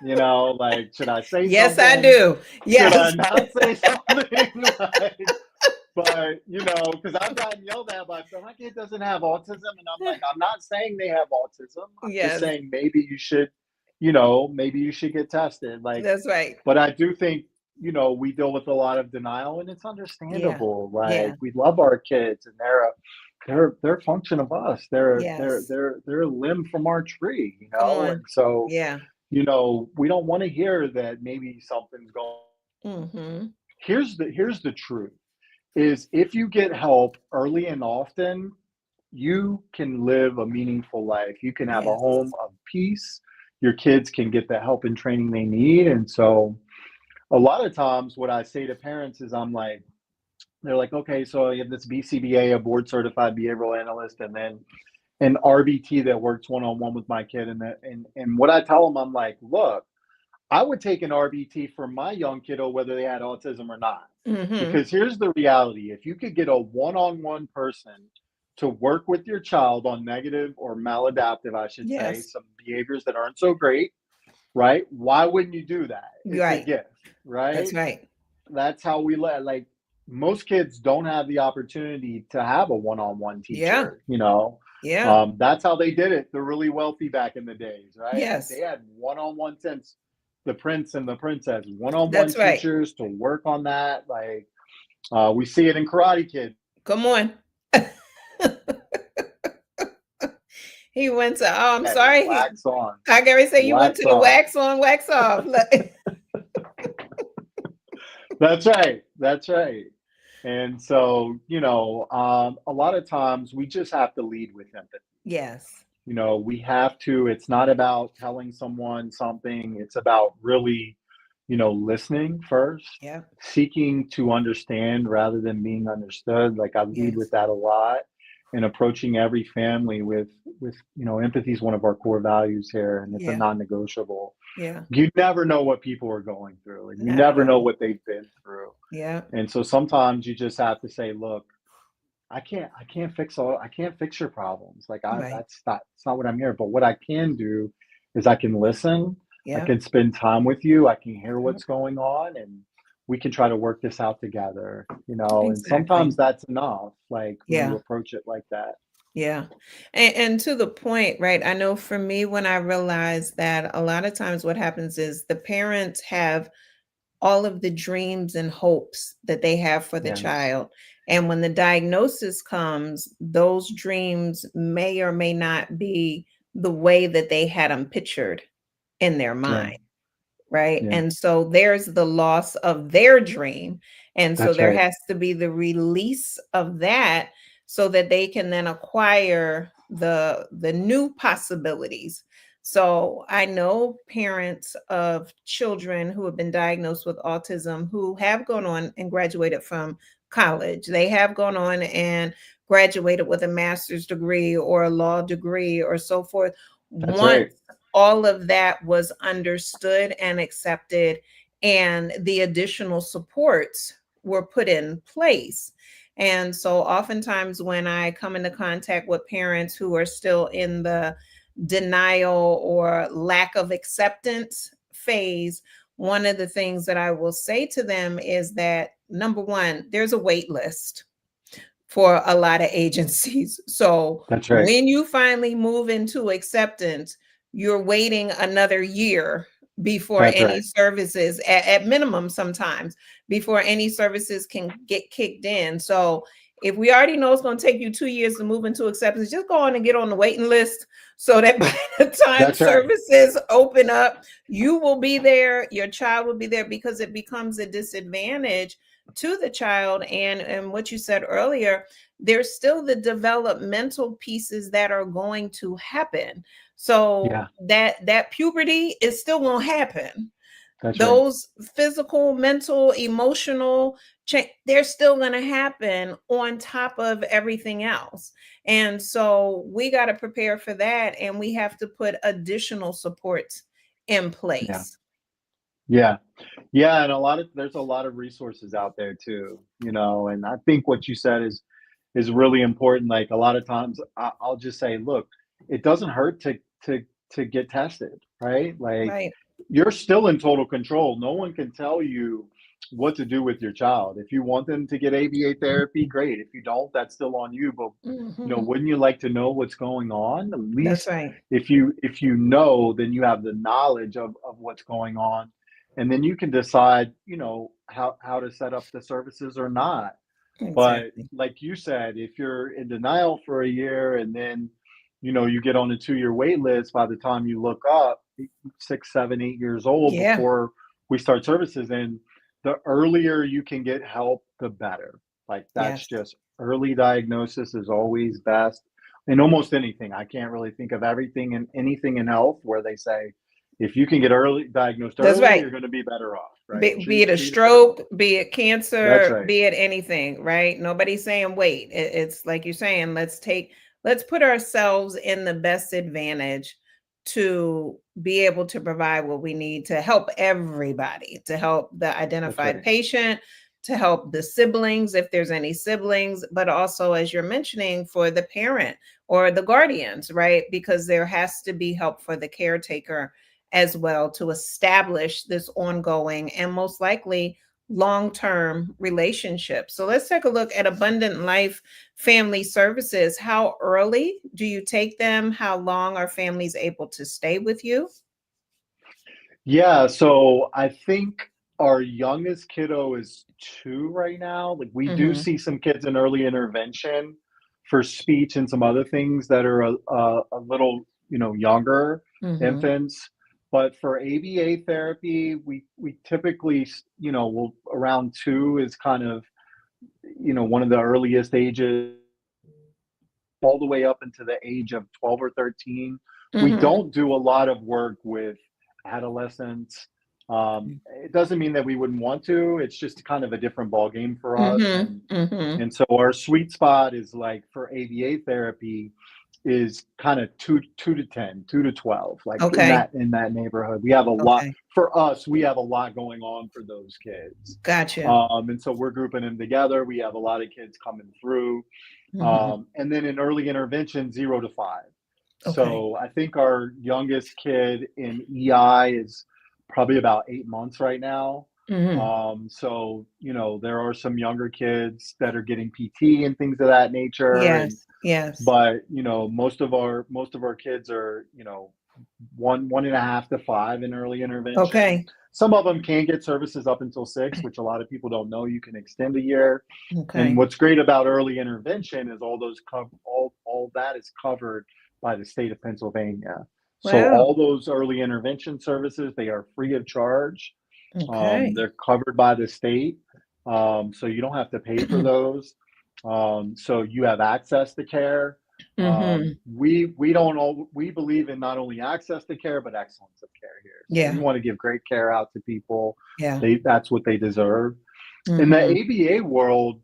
man, like, should I say Yes, I something? do. Should I Yes. not say something? Like, but because I've gotten yelled at by my kid doesn't have autism, and I'm like, I'm not saying they have autism. I'm just Yes, saying maybe you should get tested. Like, that's right. but I do think we deal with a lot of denial, and it's Yeah. understandable. Like Yeah. we love our kids, and they're a function of us. Yes. They're a limb from our tree, Come and on. so Yeah. we don't want to hear that maybe something's going. Mhm. Here's the truth is if you get help early and often, you can live a meaningful life. You can have a home Yes. of peace. Your kids can get the help and training they need. And so a lot of times what I say to parents is they're like, okay, so you have this BCBA, a board certified behavioral analyst, and then an RBT that works one-on-one with my kid. And what I tell them, I'm like, look, I would take an RBT for my young kiddo, whether they had autism or not. Mhm. Because here's the reality. If you could get a one-on-one person to work with your child on negative or maladaptive, I should say, Yes. some behaviors that aren't so great, right? Why wouldn't you do that? It's a Right. gift, That's right? right. That's how we let, like, most kids don't have the opportunity to have a one-on-one Yeah. teacher, you know. Yeah. That's how they did it. The really wealthy back in the days, right? Like they Yes. had one-on-one, since the prince and the princess, one-on-one That's right. teachers to work on that. Like we see it in Karate Kid. Come on. He went to, oh, I'm Hey, sorry. wax on, I gotta say you went wax to the off. wax on, wax off. That's right. That's right. And so, a lot of times we just have to lead with empathy. Yes. We have to, it's not about telling someone something, it's about really, listening first, Yeah. seeking to understand rather than being understood. Like I lead with Yes. that a lot, and approaching every family with, empathy is one of our core values here, and it's a Yeah. non-negotiable. Yeah. You never know what people are going through, and you Not at never know all. what they've been through. Yeah. And so sometimes you just have to say, look, I can't fix your problems. Like Right. it's not what I'm here. But what I can do is I can listen, I Yeah. can spend time with you, I can hear what's going on, and we can try to work this out together. And Exactly. sometimes that's enough, like when you Yeah. approach it like that. Yeah. And to the point, right? I know for me, when I realized that a lot of times what happens is the parents have all of the dreams and hopes that they have for the Yeah. child. And when the diagnosis comes, those dreams may or may not be the way that they had them pictured in their Yeah. mind. Right. Yeah. And so there's the loss of their dream. And so That's there right. has to be the release of that so that they can then acquire the new possibilities. So I know parents of children who have been diagnosed with autism who have gone on and graduated from college. They have gone on and graduated with a master's degree or a law degree or so forth. That's Once right. all of that was understood and accepted, and the additional supports were put in place. And so, oftentimes, when I come into contact with parents who are still in the denial or lack of acceptance phase, one of the things that I will say to them is that number one, there's a wait list for a lot of agencies. So That's right. when you finally move into acceptance, you're waiting another year before That's any right. services, at minimum, sometimes before any services can get kicked in. So if we already know it's going to take you 2 years to move into acceptance, just go on and get on the waiting list so that by the time That's right. services open up, you will be there, your child will be there, because it becomes a disadvantage to the child. And what you said earlier, there's still the developmental pieces that are going to happen. So Yeah. that puberty is still going to happen. That's right. Those physical, mental, emotional change, they're still going to happen on top of everything else. And so we got to prepare for that, and we have to put additional supports in Yeah. place. Yeah. Yeah, and there's a lot of resources out there too. And I think what you said is really important. Like a lot of times, I'll just say, look, it doesn't hurt to get tested, right? Like Right. you're still in total control. No one can tell you what to do with your child. If you want them to get ABA therapy, great. If you don't, that's still on you. But Mhm. wouldn't you like to know what's going on? At That's least right. if you know, then you have the knowledge of what's going on, and then you can decide, how to set up the services or not. But Exactly. like you said, if you're in denial for a year and then, you get on a 2-year wait list, by the time you look up, 6, 7, 8 years old Yeah. before we start services, and the earlier you can get help, the better. Like that's Yes. just early diagnosis is always best in almost anything. I can't really think of everything and anything in health where they say if you can get diagnosed That's early, right. you're going to be better off, right? Be Treat it a treat it early. stroke, be it That's cancer, right. be it anything, right? Nobody's saying wait. It's like you're saying, let's put ourselves in the best advantage to be able to provide what we need to help everybody, to help the That's identified right. patient, to help the siblings, if there's any siblings, but also, as you're mentioning, for the parent or the guardians, right? Because there has to be help for the caretaker as well to establish this ongoing and most likely long-term relationship. So let's take a look at Abundant Life Family Services. How early do you take them? How long are families able to stay with you? Yeah, so I think our youngest kiddo is 2 right now. Like, we do Mm-hmm. see some kids in early intervention for speech and some other things that are a little, younger Mm-hmm. infants. But for ABA therapy, we typically, will around 2 is kind of, one of the earliest ages, all the way up into the age of 12 or 13. We Mm-hmm. don't do a lot of work with adolescents. It doesn't mean that we wouldn't want to. It's just kind of a different ball game for us, Mm-hmm. and Mm-hmm. and so our sweet spot is like for ABA therapy is kind of 2 to 10, 2 to 12, like in Okay. that neighborhood. We have a lot Okay. for us. We have a lot going on for those kids, Gotcha. and so we're grouping them together. We have a lot of kids coming through. Mm-hmm. And then in early intervention, 0 to 5. Okay. So I think our youngest kid in EI is probably about 8 months right now. Mm-hmm. So, there are some younger kids that are getting PT and things of that nature. Yes. Yes. But, most of our kids are, 1.5 to 5 in early intervention. Okay. Some of them can get services up until 6, which a lot of people don't know. You can extend a year. And Okay. what's great about early intervention is all that is covered by the state of Pennsylvania. So Wow. all those early intervention services, they are free of charge. Okay. They're covered by the state, so you don't have to pay for those. So you have access to care. Mm-hmm. We believe in not only access to care but excellence of care here. So we Yeah. want to give great care out to people. Yeah. That's what they deserve. In the Mm-hmm. ABA world,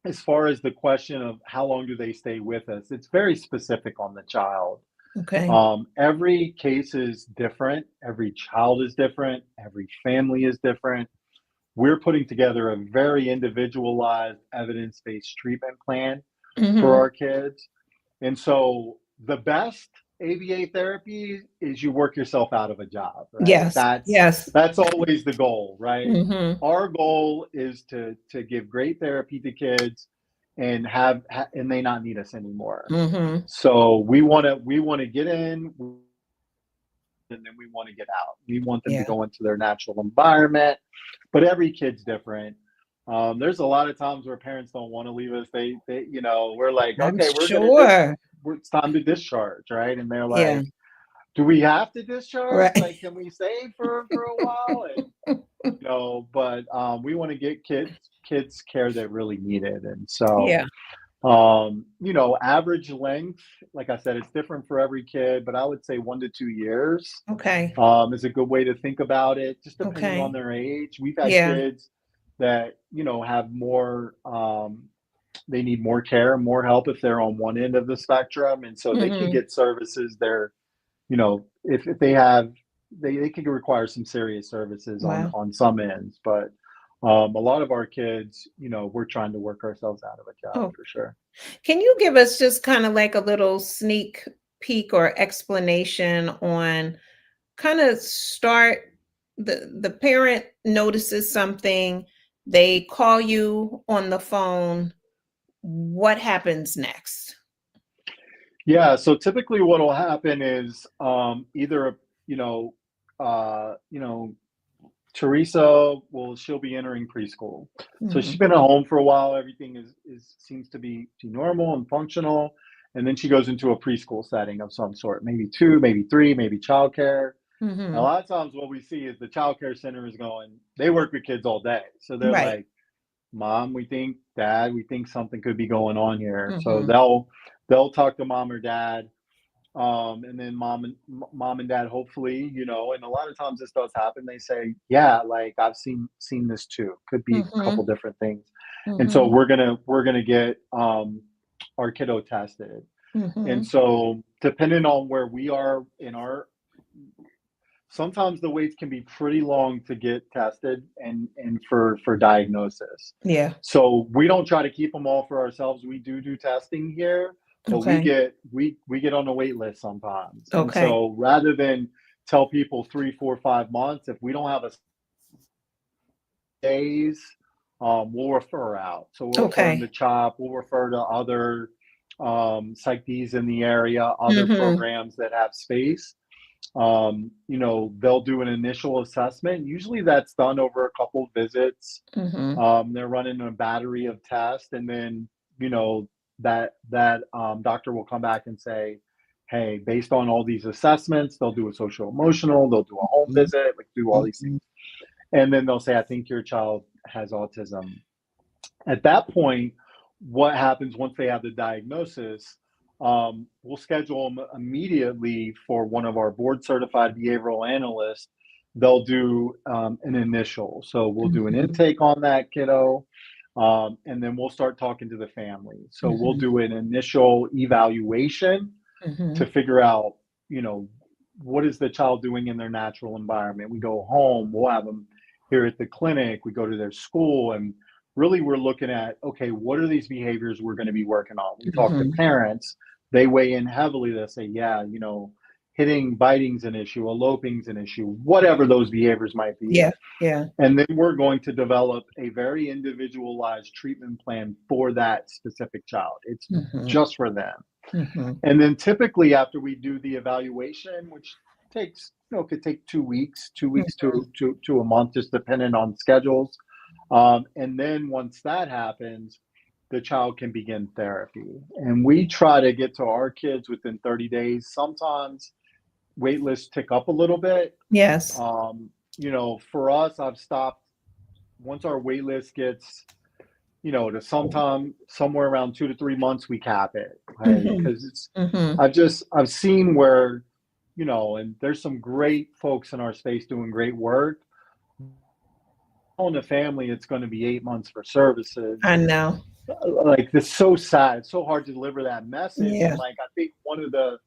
as far as the question of how long do they stay with us, it's very specific on the child. Okay. Every case is different. Every child is different. Every family is different. We're putting together a very individualized, evidence based treatment plan for Mm-hmm. our kids. And so the best ABA therapy is you work yourself out of a job, right? Yes. That's Yes. that's always the goal, right? Mm-hmm. Our goal is to give great therapy to kids and and they not need us anymore. Mm-hmm. So we want to get in, and then we want to get out. We want them to Yeah. go into their natural environment, but every kid's different. There's a lot of times where parents don't want to leave us. We're like, I'm okay, sure. it's time to discharge, right? And they're Yeah. like, do we have to discharge? Right. Like, can we stay for a while? And but we want to get kids care that really need it. And so Yeah. average length, like I said, it's different for every kid, but I would say 1 to 2 years Okay. is a good way to think about it, just depending on Okay. their age. We've had Yeah. kids that, have more, they need more care, more help if they're on one end of the spectrum. And so they could Mm-hmm. get services there, if they have, they could require some serious services Wow. on some ends. But a lot of our kids, we're trying to work ourselves out of a job Oh, for sure. can you give us just kind of like a little sneak peek or explanation on kind of start the parent notices something, they call you on the phone, what happens next? Yeah, so typically what will happen is either you know you know she'll be entering preschool. So she's Mhm. been at home for a while, everything is seems to be normal and functional, and then she goes into a preschool setting of some sort, maybe 2, maybe 3, maybe childcare. A Mhm. lot of times what we see is the childcare center is going, they work with kids all day. So they're Right. like, Mom, we think, Dad, we think something could be going on here. So Mhm. they'll talk to mom or dad, and then mom and dad, hopefully, and a lot of times this does happen. They say, yeah, like I've seen this too. Could be a couple Mhm. different things. And so Mhm. we're gonna get our kiddo tested. And Mhm. so depending on where we are in our sometimes the waits can be pretty long to get tested and for diagnosis. Yeah. So we don't try to keep them all for ourselves. We do testing here, but we Okay. get on the wait list sometimes. And Okay. so rather than tell people 3, 4, 5 months, if we don't have a days, we'll refer out. So we'll refer them Okay. to CHOP. We'll refer to other psych Ds in the area, other Mm-hmm. programs that have space. They'll do an initial assessment. Usually that's done over a couple of visits. Mm-hmm. They're running a battery of tests, and then that doctor will come back and say, "Hey, based on all these assessments, they'll do a social emotional, they'll do a home visit, like do all these things, and then they'll say, I think your child has autism." At that point, what happens once they have the diagnosis? We'll schedule them immediately for one of our board certified behavioral analysts. They'll do an initial. So we'll do an Mm-hmm. intake on that kiddo, and then we'll start talking to the family. So we'll Mm-hmm. do an initial evaluation Mm-hmm. to figure out, what is the child doing in their natural environment. We go home, we'll have them here at the clinic, we go to their school, and really we're looking at, okay, what are these behaviors we're going to be working on? We talk to Mm-hmm. parents, they weigh in heavily, they'll say, yeah, hitting, biting's an issue, eloping's an issue, whatever those behaviors might be. Yeah. Yeah. And then we're going to develop a very individualized treatment plan for that specific child. It's Mm-hmm. just for them. Mm-hmm. And then typically after we do the evaluation, which takes, could take 2 weeks, 2 weeks to a month, just depending on schedules. And then once that happens, the child can begin therapy. And we try to get to our kids within 30 days. Sometimes wait lists tick up a little bit. Yes. For us, I've stopped once our wait list gets, to somewhere around 2 to 3 months, we cap it, right? Mm-hmm. Because Mm-hmm. I've seen where, and there's some great folks in our space doing great work. On the family, it's going to be 8 months for services. I know. Like, it's so sad. It's so hard to deliver that message. Yeah. And like, I think one of the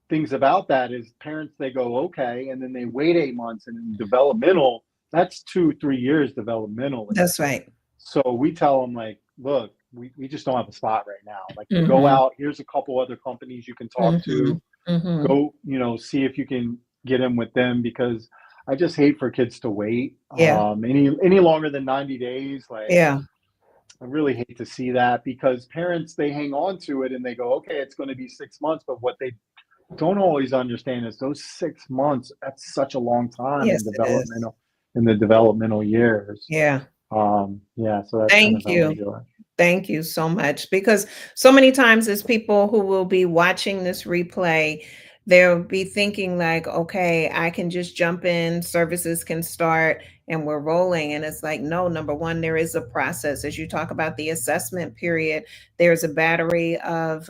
things about that is parents, they go, okay, and then they wait 8 months, and in developmental, that's 2-3 years developmentally. That's right. So we tell them, like, look, we just don't have a spot right now. Like, go Mm-hmm. out, here's a couple other companies you can talk Mm-hmm. to, Mm-hmm. go, see if you can get in with them, because I just hate for kids to wait Yeah. any longer than 90 days. Like, Yeah. I really hate to see that, because parents, they hang on to it and they go, okay, it's going to be 6 months. But what they don't always understand is those 6 months, that's such a long time Yes, it is. in the developmental years. Yeah. So that's kind of Thank how you. we do it. Thank you so much, because so many times as people who will be watching this replay, they'll be thinking like, okay, I can just jump in, services can start, and we're rolling. And it's like, no, number one, there is a process. As you talk about the assessment period, there's a battery of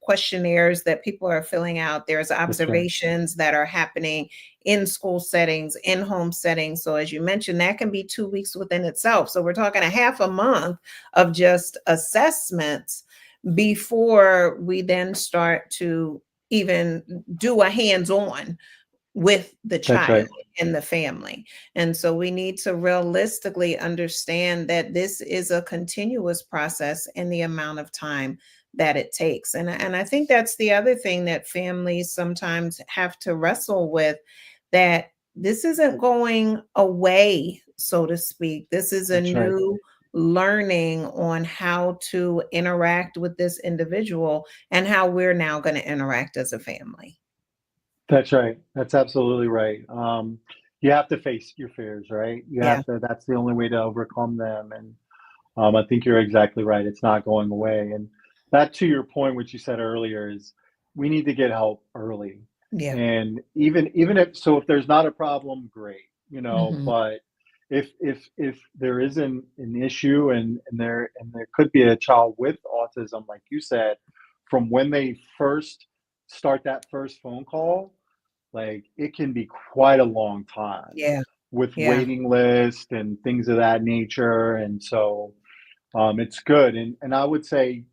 questionnaires that people are filling out. There's observations that are happening in school settings, in home settings. So as you mentioned, that can be 2 weeks within itself. So we're talking a half a month of just assessments before we then start to even do a hands-on with the That's child right. and the family. And so we need to realistically understand that this is a continuous process in the amount of time that it takes. And I think that's the other thing that families sometimes have to wrestle with, that this isn't going away, so to speak. This is a That's right. new learning on how to interact with this individual and how we're now going to interact as a family. That's right. That's absolutely right. You have to face your fears, right? You Yeah. have to, that's the only way to overcome them. And I think you're exactly right. It's not going away. And that, to your point, which you said earlier, is we need to get help early. Yeah. And even if there's not a problem, great, Mhm. but if there is an issue, and there could be a child with autism, like you said, from when they first start that first phone call, like, it can be quite a long time Yeah. with Yeah. waiting list and things of that nature. And so it's good. And I would say,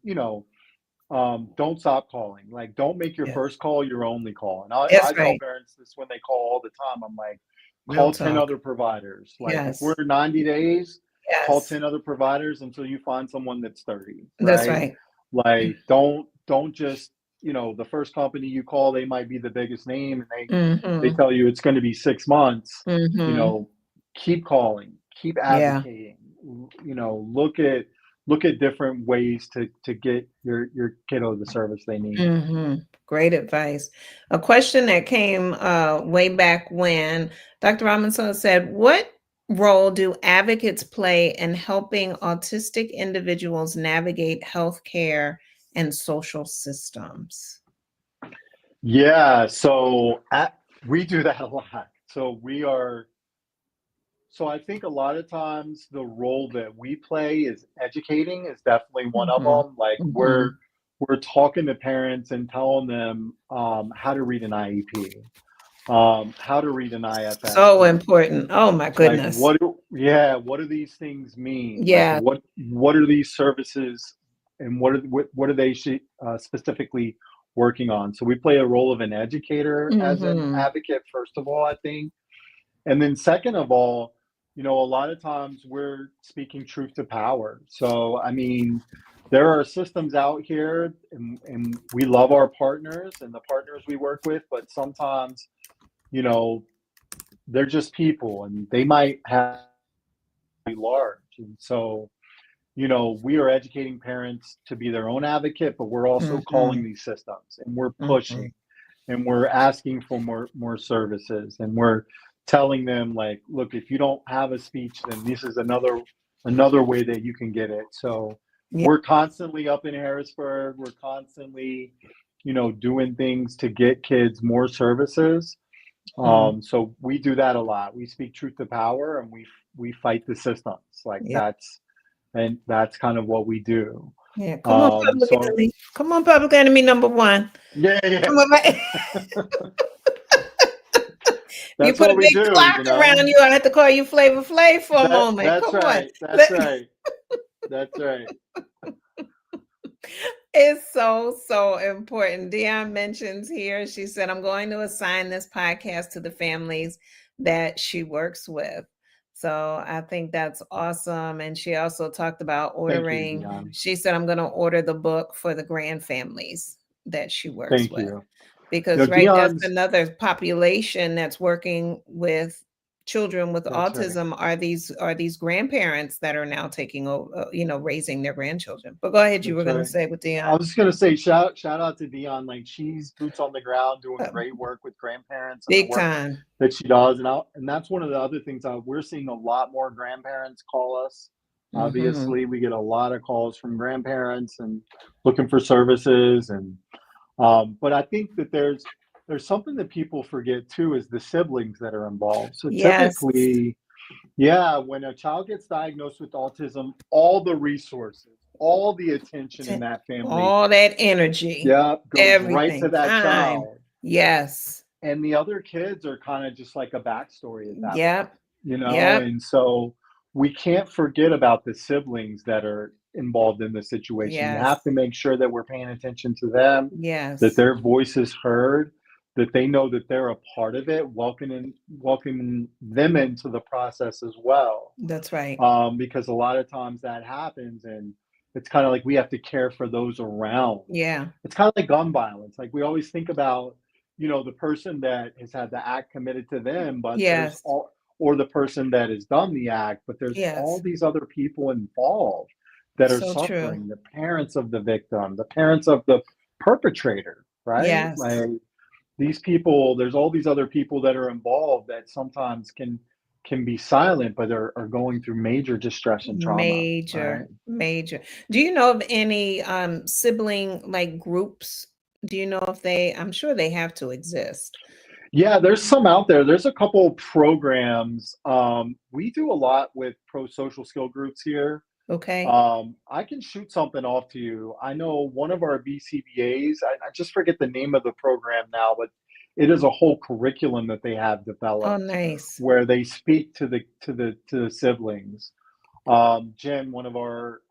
don't stop calling. Like, don't make your Yes. first call your only call. And I That's tell right. parents this when they call all the time. I'm like, Real call 10 talk. other providers. Like, if we're Yes. 90 days, call Yes. 10 other providers until you find someone that's 30, That's right? right. Like, don't just, the first company you call, they might be the biggest name and they Mm-hmm. tell you it's going to be 6 months. you Mm-hmm. know, keep calling, keep Yeah. advocating, look at different ways to get your kiddo the service they need. Mm-hmm. Great advice. A question that came way back when Dr. Robinson said, what role do advocates play in helping autistic individuals navigate healthcare and social systems? Yeah, so we do that a lot. So I think a lot of times the role that we play is educating is definitely one of Mm-hmm. them. Like, we're Mm-hmm. we're talking to parents and telling them how to read an IEP, how to read an So IFSC. important. Oh my Like, goodness. what do these things mean? Like, Yeah. what are these services, and what are they specifically working on? So we play a role of an educator as an Mm-hmm. advocate, first of all, I think. And then second of all, a lot of times we're speaking truth to power. So, I mean, there are systems out here, and we love our partners and the partners we work with, but sometimes, you know, they're just people and they might have be large. And so, we are educating parents to be their own advocate, but we're also Mm-hmm. calling these systems and we're Mm-hmm. pushing and we're asking for more services, and we're telling them, like, look, if you don't have a speech, then this is another way that you can get it. So Yeah. we're constantly up in Harrisburg. We're constantly, doing things to get kids more services. Mhm. So we do that a lot. We speak truth to power, and we fight the systems. Like, Yeah. that's kind of what we do. Yeah. Come on, public So enemy. Come on, public enemy number one. yeah, yeah. Come on, you That's put a what we big do, clock around you. I had to call you Flavor Flav for a moment. that's Come on. right. That's right. That's right. It's so important. Dion mentions here, she said, I'm going to assign this podcast to the families that she works with. So I think that's awesome. And she also talked about Thank you, ordering, Dion. she said, I'm going to order the book for the grand families that she works Thank with. you. Because right, that's Dion's another population that's working with children with That's right. autism are these grandparents that are now taking over, raising their grandchildren. But go ahead, you were That's going to right. say with I Dion. was just gonna say, shout out to Dion. Like, she's boots on the ground doing Uh, great work with grandparents and the Big work time. that she does. And that's one of the other things, we're seeing a lot more grandparents call us. Hmm. Obviously, we get a lot of calls from grandparents and looking for services. And but I think that there's something that people forget too, is the siblings that are involved. So Yes. typically, yeah, when a child gets diagnosed with autism, all the resources, all the attention in that family, All that energy, yeah, goes right to everything, that time. child. Yes. And the other kids are kind of just like a backstory at that point, Yep. Yep. And so we can't forget about the siblings that are involved in the situation. We Yes. have to make sure that we're paying attention to them, that Yes. their voice is heard, that they know that they're a part of it, welcoming them into the process as well. That's right. Because a lot of times that happens, and it's kind of like we have to care for those around. Yeah. It's kind of like gun violence. Like, we always think about, the person that has had the act committed to them, but Yes. or the person that has done the act, but there's all Yes. these other people involved that are So true. suffering, the parents of the victim, the parents of the perpetrator, right? Yes. Like, these people, there's all these other people that are involved that sometimes can be silent, but are going through major distress and trauma, right? Major, major. Do you know of any sibling like groups? Do you know if I'm sure they have to exist. Yeah, there's some out there. There's a couple programs. We do a lot with pro social skill groups here. Okay. I can shoot something off to you. I know one of our BCBAs, I just forget the name of the program now, but it is a whole curriculum that they have Oh, developed nice. where they speak to the siblings. Jen, one of our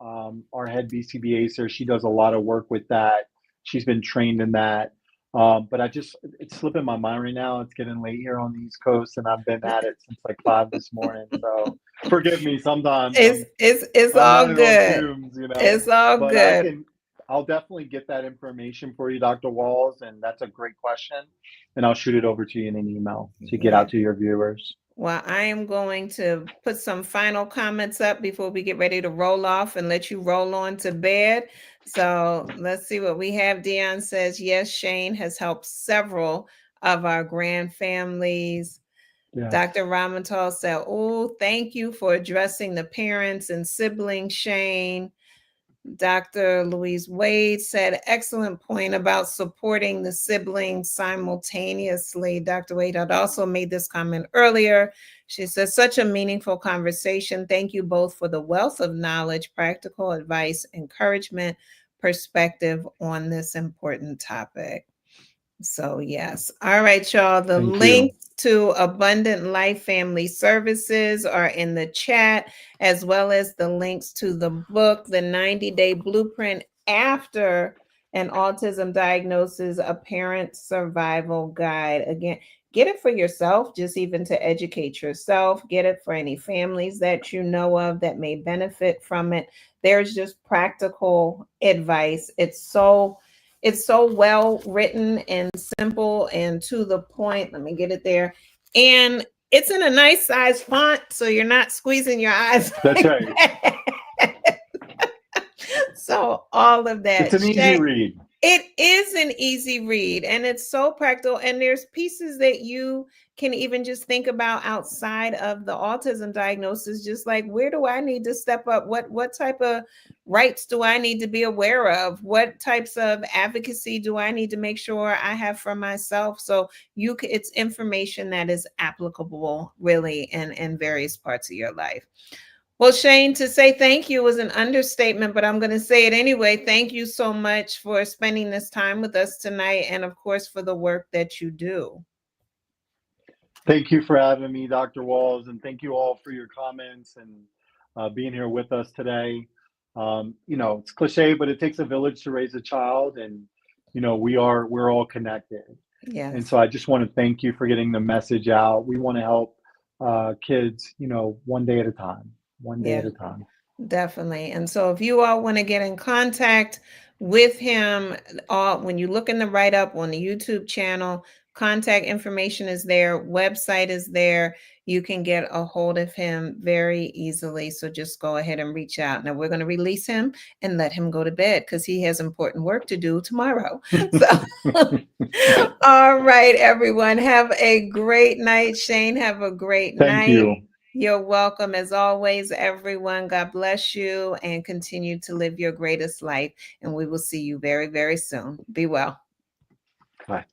head BCBAs there, she does a lot of work with that. She's been trained in that. But it's slipping my mind right now. It's getting late here on the East Coast, and I've been at it since like 5 this morning. So forgive me. Sometimes It's I'm all running on good. fumes, It's all But good. I'll definitely get that information for you, Dr. Walls, and that's a great question. And I'll shoot it over to you in an email to get Yeah. out to your viewers. Well, I am going to put some final comments up before we get ready to roll off and let you roll on to bed. So let's see what we have. Dion says, yes, Shane has helped several of our grand families. Yeah. Dr. Ramatal said, oh, thank you for addressing the parents and siblings, Shane. Dr. Louise Wade said, excellent point about supporting the siblings simultaneously. Dr. Wade had also made this comment earlier. She said, such a meaningful conversation. Thank you both for the wealth of knowledge, practical advice, encouragement, perspective on this important topic. So yes. All right, y'all. The links to Abundant Life Family Services are in the chat, as well as the links to the book, The 90-Day Blueprint After an Autism Diagnosis, A Parent Survival Guide. Again, get it for yourself, just even to educate yourself. Get it for any families that you know of that may benefit from it. There's just practical advice. It's so well written and simple and to the point. Let me get it there. And it's in a nice size font, so you're not squeezing your eyes. That's right. So all of that. It's an easy read. It is an easy read, and it's so practical. And there's pieces that you can even just think about outside of the autism diagnosis, just like, where do I need to step up? What type of rights do I need to be aware of? What types of advocacy do I need to make sure I have for myself? So it's information that is applicable really in various parts of your life. Well, Shane, to say thank you was an understatement, but I'm going to say it anyway. Thank you so much for spending this time with us tonight, and of course, for the work that you do. Thank you for having me, Dr. Walls, and thank you all for your comments and being here with us today. It's cliche, but it takes a village to raise a child, and we're all connected. Yes. And so I just want to thank you for getting the message out. We want to help kids, one day at a time. One day at a time. Definitely. And so if you all want to get in contact with him, when you look in the write-up on the YouTube channel, contact information is there, website is there. You can get a hold of him very easily. So just go ahead and reach out. Now we're going to release him and let him go to bed because he has important work to do tomorrow. So all right, everyone. Have a great night. Shane, have a great night. Thank you. You're welcome. As always, everyone, God bless you and continue to live your greatest life. And we will see you very, very soon. Be well. Bye.